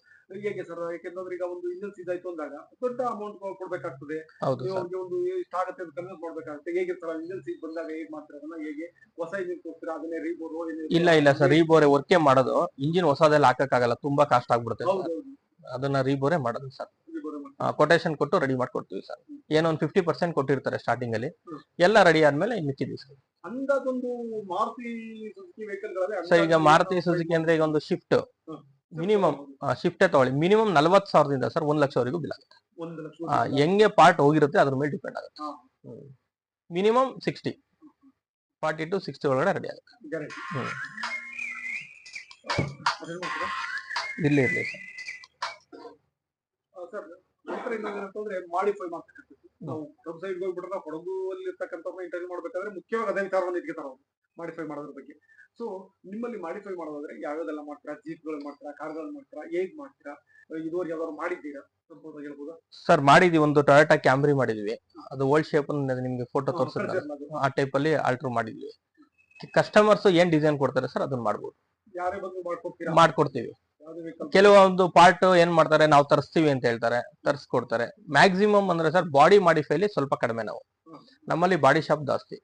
[SPEAKER 3] ಹೇಗೆ ಸರ್, ಯಾಕೆಂದ್ರೆ ಈಗ ಒಂದು ಇಂಜಿನ್ ಸೀಜ್ ಆಯ್ತು ಅಂದಾಗ ದೊಡ್ಡ ಅಮೌಂಟ್ ಕೊಡ್ಬೇಕಾಗ್ತದೆ, ಒಂದು ಇಷ್ಟ ಆಗುತ್ತೆ ಅಂತ ಕನ್ವಿನ್ಸ್ ಮಾಡ್ಬೇಕಾಗುತ್ತೆ. ಹೇಗೆ ಸರ್ ಇಂಜಿನ್ ಸೀಜ್ ಬಂದಾಗ ಹೇಗೆ ಮಾಡ್ತೀರಾ ಅದನ್ನ, ಹೇಗೆ ಹೊಸ ಇಂಜಿನ್ ಕೊಡ್ತೀರಾ, ಅದನ್ನೇ ರೀಬೋರ್?
[SPEAKER 2] ಇಲ್ಲ ಸರ್, ರೀಬೋರೆ ವರ್ಕೇ ಮಾಡೋದು. ಇಂಜಿನ್ ಹೊಸದೆಲ್ಲ ಹಾಕಕ್ಕಾಗಲ್ಲ, ತುಂಬಾ ಕಾಸ್ಟ್ ಆಗ್ಬಿಡುತ್ತೆ. ಅದನ್ನ ರೀಬೋರೆ ಮಾಡೋದು ಸರ್. ಕೊಟೇಶನ್ ಕೊಟ್ಟು ರೆಡಿ ಮಾಡ್ಕೊಡ್ತೀವಿ ಸರ್. ಏನೋ ಒಂದು 50% ಕೊಟ್ಟಿರ್ತಾರೆ ಸ್ಟಾರ್ಟಿಂಗ್ ಅಲ್ಲಿ, ಎಲ್ಲ ರೆಡಿ ಆದ್ಮೇಲೆ ಮಿಕ್ಕಿದ್ವಿ ಸರ್.
[SPEAKER 3] ಅಂದಾಜೊಂದು ಮಾರುತಿ ಸುಜುಕಿ ವೆಹಿಕಲ್
[SPEAKER 2] ಸರ್, ಈಗ ಮಾರುತಿ ಸುಜುಕಿ ಅಂದ್ರೆ ಈಗ ಒಂದು ಶಿಫ್ಟ್ ಮಿನಿಮಮ್ ಶಿಫ್ಟೇ ತಗೊಳ್ಳಿ, ಮಿನಿಮಮ್ 40,000ದಿಂದ ಸರ್ 1,00,000ವರೆಗೂ ಬಿಲ್ ಆಗುತ್ತೆ. ಹೆಂಗೆ ಪಾರ್ಟ್ ಹೋಗಿರುತ್ತೆ ಅದ್ರ ಮೇಲೆ ಡಿಪೆಂಡ್ ಆಗುತ್ತೆ. ಮಿನಿಮಮ್ 40 to 60 ಒಳಗಡೆ ರೆಡಿ ಆಗುತ್ತೆ. ಇರ್ಲಿ
[SPEAKER 3] ಸರ್. ನಂತರ ಇನ್ನೊಂದೇನಂತಂದ್ರೆ ಮಾಡಿಫೈ ಮಾಡ್ತಕ್ಕಂಥದ್ದು. ನಾವು ವೆಬ್ಸೈಟ್ ಹೋಗ್ಬಿಟ್ರೆ ಕೊಡಗುಲ್ಲಿ ಇರ್ತಕ್ಕಂಥವ್ರನ್ನ ಇಂಟರ್ವ್ಯೂ ಮಾಡ್ಬೇಕಾದ್ರೆ ಮುಖ್ಯವಾಗಿ ಅದೇ ವಿಚಾರವನ್ನು ಇಟ್ಕೊತಾರೆ ಅವರು, ಮಾಡಿಫೈ ಮಾಡೋದ್ರ ಬಗ್ಗೆ. ಸೊ ನಿಮ್ಮಲ್ಲಿ ಮಾಡಿಫೈ ಮಾಡೋದಾದ್ರೆ ಯಾವ್ಯಾವ್ದೆಲ್ಲ ಮಾಡ್ತೀರಾ? ಜೀಪ್ಗಳು ಮಾಡ್ತೀರಾ, ಕಾರ್ಗಳು ಮಾಡ್ತೀರಾ, ಹೇಗ್ ಮಾಡ್ತೀರಾ? ಇದುವರೆಗೆ ಯಾವ್ದಾದ್ರು ಮಾಡಿದ್ದೀರಾ? ಸ್ವಲ್ಪ ಹೇಳ್ಬೋದಾ
[SPEAKER 2] ಸರ್? ಮಾಡಿದೀವಿ, ಒಂದು ಟೊಯೋಟಾ ಕ್ಯಾಮ್ರಿ ಮಾಡಿದ್ವಿ. ಅದು ಓಲ್ಡ್ ಶೇಪ್ ನಿಮ್ಗೆ ಫೋಟೋ ತೋರಿಸಿದ್ರೆ ಆ ಟೈಪ್ ಅಲ್ಲಿ ಆಲ್ಟರ್ ಮಾಡಿದ್ವಿ. ಕಸ್ಟಮರ್ಸ್ ಏನ್ ಡಿಸೈನ್ ಕೊಡ್ತಾರೆ ಸರ್ ಅದನ್ನ ಮಾಡ್ಬೋದು,
[SPEAKER 3] ಯಾರೇ ಬಂದು
[SPEAKER 2] ಮಾಡ್ಕೊಡ್ತೀವಿ. ಕೆಲವೊಂದು ಪಾರ್ಟ್ ಏನ್ ಮಾಡ್ತಾರೆ, ನಾವು ತರಿಸ್ತೀವಿ ಅಂತ ಹೇಳ್ತಾರೆ, ತರಿಸ್ಕೊಡ್ತಾರೆ. ಮ್ಯಾಕ್ಸಿಮಮ್ ಅಂದ್ರೆ ಸರ್ ಬಾಡಿ ಮಾಡಿಫೈಲಿ ಸ್ವಲ್ಪ ಕಡಿಮೆ. ನಾವು ನಮ್ಮಲ್ಲಿ ಬಾಡಿ ಶಾಪ್ ಜಾಸ್ತಿ,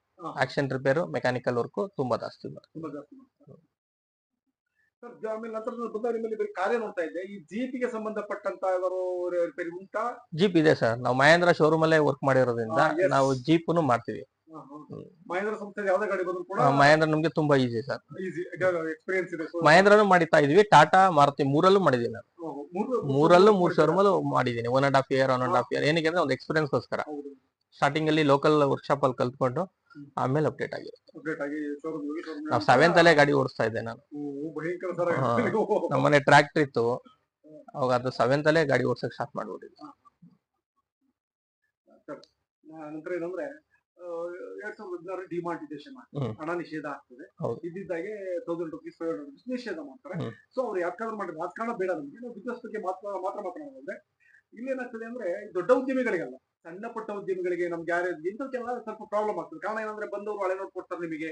[SPEAKER 2] ಆಕ್ಷನ್ ರಿಪೇರು, ಮೆಕ್ಯಾನಿಕಲ್ ವರ್ಕ್ ತುಂಬಾ ಜಾಸ್ತಿ.
[SPEAKER 3] ಆಮೇಲೆ ನಂತರ ನಿಮ್ಮಲ್ಲಿ ಬರೀ ಕಾರ್ಯ ನೋಡ್ತಾ ಇದ್ದೆ, ಈ ಜೀಪಿಗೆ ಸಂಬಂಧಪಟ್ಟಂತ ರಿಪೇರಿ ಉಂಟಾ?
[SPEAKER 2] ಜೀಪ್ ಇದೆ ಸರ್, ನಾವು ಮಹೇಂದ್ರ ಶೋರೂಮ್ ಅಲ್ಲೇ ವರ್ಕ್ ಮಾಡಿರೋದ್ರಿಂದ ನಾವು ಜೀಪ್ನು ಮಾಡ್ತೀವಿ.
[SPEAKER 3] ಮಹೇಂದ್ರ ಸಂಸ್ಥೆ ಯಾವ್ದೇ ಗಾಡಿ ಬಂದ್ರು ಕೂಡ
[SPEAKER 2] ಮಹೇಂದ್ರ ನಮ್ಗೆ ತುಂಬಾ ಈಸಿ ಸರ್.
[SPEAKER 3] ಎಕ್ಸ್ಪೀರಿಯನ್ಸ್ ಇದೆ.
[SPEAKER 2] ಮಹೇಂದ್ರನು ಮಾಡಿತಾ ಇದೀವಿ, ಟಾಟಾ, ಮಾರುತಿ ಮೂರಲ್ಲೂ ಮಾಡಿದೀನಿ ನಾನು. ಮೂರಲ್ಲೂ 3 ಶೋರೂಮ್ ಅಲ್ಲೂ ಮಾಡಿದೀನಿ. 1.5 year ಏನಕ್ಕೆ ಅಂದ್ರೆ ಒಂದು ಎಕ್ಸ್ಪೀರಿಯನ್ಸ್ ಗೋಸ್ಕರ. ಸ್ಟಾರ್ಟಿಂಗ್ ಅಲ್ಲಿ ಲೋಕಲ್ ವರ್ಕ್ಶಾಪ್ ಅಲ್ಲಿ ಕಲ್ತ್ಕೊಂಡು ಆಮೇಲೆ ಅಪ್ಡೇಟ್ ಆಗಿ ನಾವು 7th ಅಲ್ಲೇ ಗಾಡಿ ಓಡಿಸ್ತಾ ಇದ್ದೆ ನಾನು. ನಮ್ಮನೆ ಟ್ರ್ಯಾಕ್ಟರ್ ಇತ್ತು ಅವಾಗ, ಅದು 7th ಅಲ್ಲೇ ಗಾಡಿ ಓಡಿಸಕ್ ಸ್ಟಾರ್ಟ್ ಮಾಡ್ಬಿಟ್ಟಿದ್ದೆ.
[SPEAKER 3] ನಂತರ ಏನಂದ್ರೆ 2016 ಡಿಮಾನಿಟೈಸೇಷನ್ ಹಣ ನಿಷೇಧ ಆಗ್ತದೆ. ಇದ್ದಿದ್ದಾಗೆ 1000 rupees 500 rupees ನಿಷೇಧ ಮಾಡ್ತಾರೆ. ಸೊ ಅವ್ರು ಯಾಕಾದ್ರೂ ಮಾಡಿ ರಾಜಕಾರಣ ಬೇಡ, ನಮ್ಗೆ ನಾವು ಬಿಸ್ನೆಸ್ ಬಗ್ಗೆ ಮಾತ್ರ ಮಾತನಾಡೋದಂದ್ರೆ ಇಲ್ಲಿ ಏನಾಗ್ತದೆ ಅಂದ್ರೆ ದೊಡ್ಡ ಉದ್ಯಮಿಗಳಿಗಲ್ಲ, ಸಣ್ಣ ಪುಟ್ಟ ಉದ್ಯಮಿಗಳಿಗೆ, ನಮ್ ಗ್ಯಾರೇಜ್ ಇಂಥವ್ರಿಗೆಲ್ಲ ಸ್ವಲ್ಪ ಪ್ರಾಬ್ಲಮ್ ಆಗ್ತದೆ. ಕಾರಣ ಏನಂದ್ರೆ ಬಂದವರು ಹಳೆ ನೋಟ್ ಕೊಡ್ತಾರೆ ನಿಮಗೆ,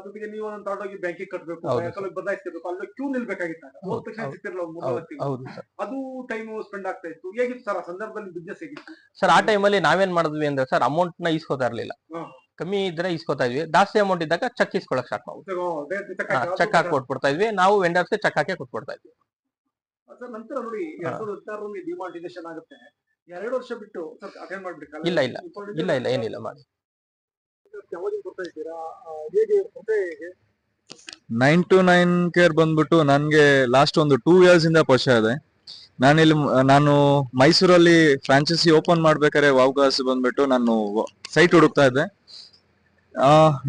[SPEAKER 3] ದುಡ್ಡಿಗೆ ನೀವು ಒಂದೊಂದು ತಗೊಂಡೋಗಿ ಬ್ಯಾಂಕಿಗೆ ಕಟ್ಟಬೇಕು,
[SPEAKER 2] ಹೌದು
[SPEAKER 3] ಬ್ಯಾಂಕಲ್ಲಿ ಬದಲಾಯಿಸಬೇಕು, ಅಲ್ಲಿ ಕ್ಯೂ ನಿಲ್ಬೇಕಾಗಿತ್ತು. 30 ಸಿಗ್ತಿರಲ್ಲ ಒಂದು 3-4 ತಿಂಗಳು,
[SPEAKER 2] ಹೌದು ಸರ್.
[SPEAKER 3] ಅದು ಟೈಮ್ ಸ್ಪೆಂಡ್ ಆಗ್ತಾ ಇತ್ತು. ಹೇಗಿತ್ತು ಸರ್ ಆ ಸಂದರ್ಭದಲ್ಲಿ ಬಿಸ್ನೆಸ್ ಹೇಗಿತ್ತು?
[SPEAKER 2] ಸರ್ ಆ ಟೈಮಲ್ಲಿ ನಾವೇನ್ ಮಾಡಿದ್ವಿ ಅಂದ್ರೆ ಸರ್, ಅಮೌಂಟ್ ನ ಇಸ್ಕೋತಾ ಇರ್ಲಿಲ್ಲ. ಕಮ್ಮಿ ಇದ್ರೆ ಇಸ್ಕೋತಾ ಇದ್ವಿ, ಜಾಸ್ತಿ ಅಮೌಂಟ್ ಇದ್ದಾಗ ಚೆಕ್ ಇಸ್ಕೊಳಕ್ ಸ್ಟಾರ್ಟ್ ಮಾಡ್ಬೋದು. ಚೆಕ್ ಹಾಕಿ ಕೊಟ್ಬಿಡ್ತಾ ಇದ್ವಿ, ನಾವು ವೆಂಡರ್ಸ್ಗೆ ಚೆಕ್ ಹಾಕಿ ಕೊಟ್ಬಿಡ್ತಾ ಇದ್ವಿ.
[SPEAKER 3] ಸರ್ ನಂತರ ನೋಡಿ 2016 ಡಿಮಾನಿಟೈಸೇಷನ್ ಆಗುತ್ತೆ, 2 ವರ್ಷ ಬಿಟ್ಟು ಅಟೆಂಡ್ ಮಾಡ್ಬೇಕಲ್ಲ?
[SPEAKER 2] ಇಲ್ಲ ಏನಿಲ್ಲ ಮಾಡಿ.
[SPEAKER 3] ಯಾವಾಗ ಕೊಡ್ತಾ ಇದ್ದೀರಾ? ಹೇಗೆ ಕೊಟ್ಟೆ ಹೇಗೆ?
[SPEAKER 1] 9 to 9 ಕೇರ್ ಬಂದ್ಬಿಟ್ಟು ನನ್ಗೆ ಲಾಸ್ಟ್ ಒಂದು 2 years ಇಂದ ಪರಿಚಯ ಇದೆ. ನಾನು ಮೈಸೂರಲ್ಲಿ ಫ್ರಾಂಚೈಸಿ ಓಪನ್ ಮಾಡ್ಬೇಕಾದ್ರೆ ವಾವ್ಗಾಸ್ ಬಂದ್ಬಿಟ್ಟು ನಾನು ಸೈಟ್ ಹುಡುಕ್ತಾ ಇದ್ದೆ.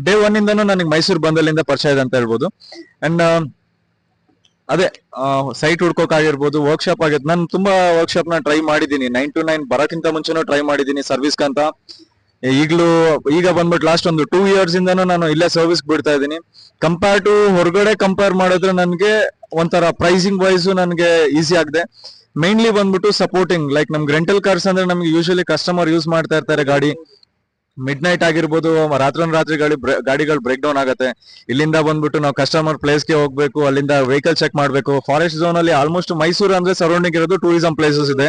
[SPEAKER 1] ಡೇ 1 ಇಂದನೂ ನನಗೆ ಮೈಸೂರು ಬಂದಲ್ಲಿಂದ ಪರಿಚಯ ಇದೆ ಅಂತ ಹೇಳ್ಬೋದು. ಅಂಡ್ ಅದೇ ಸೈಟ್ ಹುಡ್ಕೋಕಾಗಿರ್ಬೋದು, ವರ್ಕ್ಶಾಪ್ ಆಗಿರ್ಬೋದು, ನಾನು ತುಂಬಾ ವರ್ಕ್ಶಾಪ್ ನ ಟ್ರೈ ಮಾಡಿದ್ದೀನಿ. 9 to 9 ಬರೋಕ್ಕಿಂತ ಮುಂಚೆನೂ ಟ್ರೈ ಮಾಡಿದ್ದೀನಿ ಸರ್ವಿಸ್ ಅಂತ. ಈಗ ಬಂದ್ಬಿಟ್ಟು ಲಾಸ್ಟ್ ಒಂದು 2 years ಇಂದನೂ ನಾನು ಇಲ್ಲೇ ಸರ್ವಿಸ್ ಬಿಡ್ತಾ ಇದ್ದೀನಿ. ಕಂಪೇರ್ ಟು ಹೊರಗಡೆ ಕಂಪೇರ್ ಮಾಡಿದ್ರೆ ನನಗೆ ಒಂಥರ ಪ್ರೈಸಿಂಗ್ ವೈಸ್ ನನಗೆ ಈಸಿ ಆಗಿದೆ. ಮೇನ್ಲಿ ಬಂದ್ಬಿಟ್ಟು ಸಪೋರ್ಟಿಂಗ್, ಲೈಕ್ ನಮ್ಗೆ ರೆಂಟಲ್ ಕಾರ್ಸ್ ಅಂದ್ರೆ ನಮ್ಗೆ ಯೂಶಲಿ ಕಸ್ಟಮರ್ ಯೂಸ್ ಮಾಡ್ತಾ ಇರ್ತಾರೆ ಗಾಡಿ. ಮಿಡ್ ನೈಟ್ ಆಗಿರ್ಬೋದು, ರಾತ್ರಿ ಗಾಡಿಗಳು ಬ್ರೇಕ್ ಡೌನ್ ಆಗುತ್ತೆ. ಇಲ್ಲಿಂದ ಬಂದ್ಬಿಟ್ಟು ನಾವು ಕಸ್ಟಮರ್ ಪ್ಲೇಸ್ಗೆ ಹೋಗ್ಬೇಕು, ಅಲ್ಲಿಂದ ವೆಹಿಕಲ್ ಚೆಕ್ ಮಾಡ್ಬೇಕು. ಫಾರೆಸ್ಟ್ ಝೋನ್ ಅಲ್ಲಿ ಆಲ್ಮೋಸ್ಟ್ ಮೈಸೂರು ಅಂದ್ರೆ ಸರೌಂಡಿಂಗ್ ಇರೋದು ಟೂರಿಸಂ ಪ್ಲೇಸಸ್ ಇದೆ.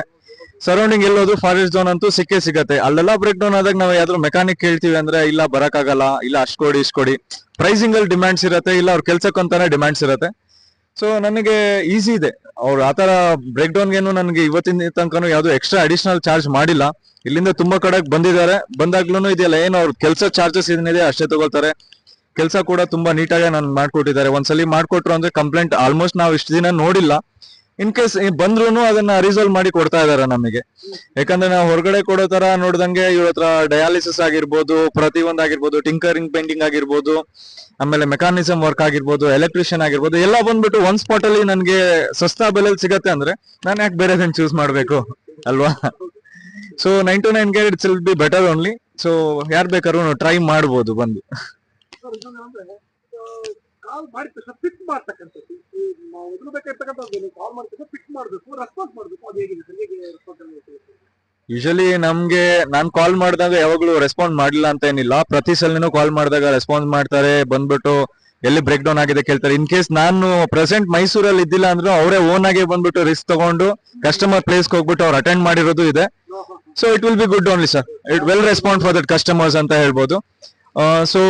[SPEAKER 1] ಸರೌಂಡಿಂಗ್ ಎಲ್ಲೋದು ಫಾರೆಸ್ಟ್ ಝೋನ್ ಅಂತೂ ಸಿಗುತ್ತೆ. ಅಲ್ಲೆಲ್ಲ ಬ್ರೇಕ್ ಡೌನ್ ಆದಾಗ ನಾವು ಯಾವ್ದಾದ್ರು ಮೆಕ್ಯಾನಿಕ್ ಕೇಳ್ತೀವಿ ಅಂದ್ರೆ ಇಲ್ಲ ಬರಕ್ಕಾಗಲ್ಲ, ಇಲ್ಲ ಅಷ್ಟ್ ಕೊಡಿ ಇಷ್ಟ್ ಕೊಡಿ, ಪ್ರೈಸಿಂಗ್ ಅಲ್ಲಿ ಡಿಮ್ಯಾಂಡ್ಸ್ ಇರುತ್ತೆ, ಇಲ್ಲ ಅವ್ರ ಕೆಲ್ಸಕ್ಕಂತಾನೆ ಡಿಮ್ಯಾಂಡ್ಸ್ ಇರುತ್ತೆ. ಸೊ ನನಗೆ ಈಸಿ ಇದೆ. ಅವ್ರು ಆತರ ಬ್ರೇಕ್ ಡೌನ್ಗೇನು ನನಗೆ ಇವತ್ತಿನ ತನಕನೂ ಯಾವ್ದು ಎಕ್ಸ್ಟ್ರಾ ಅಡಿಷನಲ್ ಚಾರ್ಜ್ ಮಾಡಿಲ್ಲ. ಇಲ್ಲಿಂದ ತುಂಬಾ ಕಡೆಗೆ ಬಂದಾಗ್ಲೂ ಇದೆಯಲ್ಲ, ಏನು ಅವ್ರ ಕೆಲಸ ಚಾರ್ಜಸ್ ಏನಿದೆ ಅಷ್ಟೇ ತಗೊಳ್ತಾರೆ. ಕೆಲಸ ಕೂಡ ತುಂಬಾ ನೀಟಾಗಿ ನನ್ಗೆ ಮಾಡ್ಕೊಟ್ಟಿದ್ದಾರೆ. ಒಂದ್ಸಲಿ ಮಾಡ್ಕೊಟ್ರು ಅಂದ್ರೆ ಕಂಪ್ಲೇಂಟ್ ಆಲ್ಮೋಸ್ಟ್ ನಾವು ಇಷ್ಟು ದಿನ ನೋಡಿಲ್ಲ. ಇನ್ ಕೇಸ್ ಬಂದ್ರು ಅದನ್ನ ರಿಸಾಲ್ವ್ ಮಾಡಿ ಕೊಡ್ತಾ ಇದಾರೆ ನಮಗೆ. ಯಾಕಂದ್ರೆ ನಾವು ಹೊರಗಡೆ ಕೊಡೋ ತರ ನೋಡ್ದಂಗೆ ಇವ್ರ ಹತ್ರ ಡಯಾಲಿಸಿಸ್ ಆಗಿರ್ಬೋದು, ಪ್ರತಿಯೊಂದಾಗಿರ್ಬೋದು, ಟಿಂಕರಿಂಗ್ ಪೇಂಟಿಂಗ್ ಆಗಿರ್ಬೋದು, ಆಮೇಲೆ ಮೆಕಾನಿಸಮ್ ವರ್ಕ್ ಆಗಿರ್ಬೋದು, ಎಲೆಕ್ಟ್ರಿಷಿಯನ್ ಆಗಿರ್ಬೋದು, ಎಲ್ಲ ಬಂದ್ಬಿಟ್ಟು ಒಂದ್ ಸ್ಪಾಟ್ ಅಲ್ಲಿ ನನ್ಗೆ ಸಸ್ತಾ ಬೆಲೆಯಲ್ಲಿ ಸಿಗತ್ತೆ ಅಂದ್ರೆ ನಾನು ಯಾಕೆ ಬೇರೆದನ್ನ ಚೂಸ್ ಮಾಡ್ಬೇಕು ಅಲ್ವಾ? So 9 to 9 care it's will be better only. So ಯಾರು ಬೇಕಾದ್ರೂ ಟ್ರೈ ಮಾಡ್ಬೋದು ಬಂದು.
[SPEAKER 3] ಕಾಲ್ ಮಾಡಿದ ತಕ್ಷಣ ಪಿಕ್ ಮಾಡ್ತಕ್ಕಂಥದ್ದು, ಓದಬೇಕಾಗಿರ್ತಕ್ಕಂಥದ್ದು ಕಾಲ್ ಮಾಡಿದ ತಕ್ಷಣ ಪಿಕ್ ಮಾಡಬೇಕು, ರೆಸ್ಪಾನ್ಸ್ ಮಾಡಬೇಕು. ಅದು ಹೇಗಿದೆ ಸರ್? ಹೇಗೆ ರೆಸ್ಪಾನ್ಸ್?
[SPEAKER 1] ಯೂಶಲಿ ನಮ್ಗೆ ನಾನ್ ಕಾಲ್ ಮಾಡಿದಾಗ ಯಾವಾಗ್ಲೂ ರೆಸ್ಪಾಂಡ್ ಮಾಡಿಲ್ಲ ಅಂತ ಏನಿಲ್ಲ. ಪ್ರತಿ ಸಲನೂ ಕಾಲ್ ಮಾಡಿದಾಗ ರೆಸ್ಪಾನ್ಸ್ ಮಾಡ್ತಾರೆ, ಬಂದ್ಬಿಟ್ಟು ಎಲ್ಲಿ ಬ್ರೇಕ್ ಡೌನ್ ಆಗಿದೆ ಕೇಳ್ತಾರೆ. ಇನ್ ಕೇಸ್ ನಾನು ಪ್ರೆಸೆಂಟ್ ಮೈಸೂರಲ್ಲಿ ಇದ್ದಿಲ್ಲ ಅಂದ್ರೆ ಅವರೇ ಓನ್ ಆಗಿ ಬಂದ್ಬಿಟ್ಟು ರಿಸ್ಕ್ ತಗೊಂಡು ಕಸ್ಟಮರ್ ಪ್ಲೇಸ್ಗೆ ಹೋಗ್ಬಿಟ್ಟು ಅವ್ರು ಅಟೆಂಡ್ ಮಾಡಿರೋದು ಇದೆ. So it will be good only sir, it well respond for that customers ಅಂತ ಹೇಳ್ಬೋದು. ಸೊ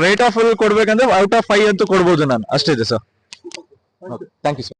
[SPEAKER 1] ರೇಟ್ ಆಫ್ ಕೊಡ್ಬೇಕಂದ್ರೆ ಔಟ್ ಆಫ್ 5 ಅಂತೂ ಕೊಡ್ಬೋದು ನಾನು, ಅಷ್ಟಿದೆ ಸರ್. Thank you sir.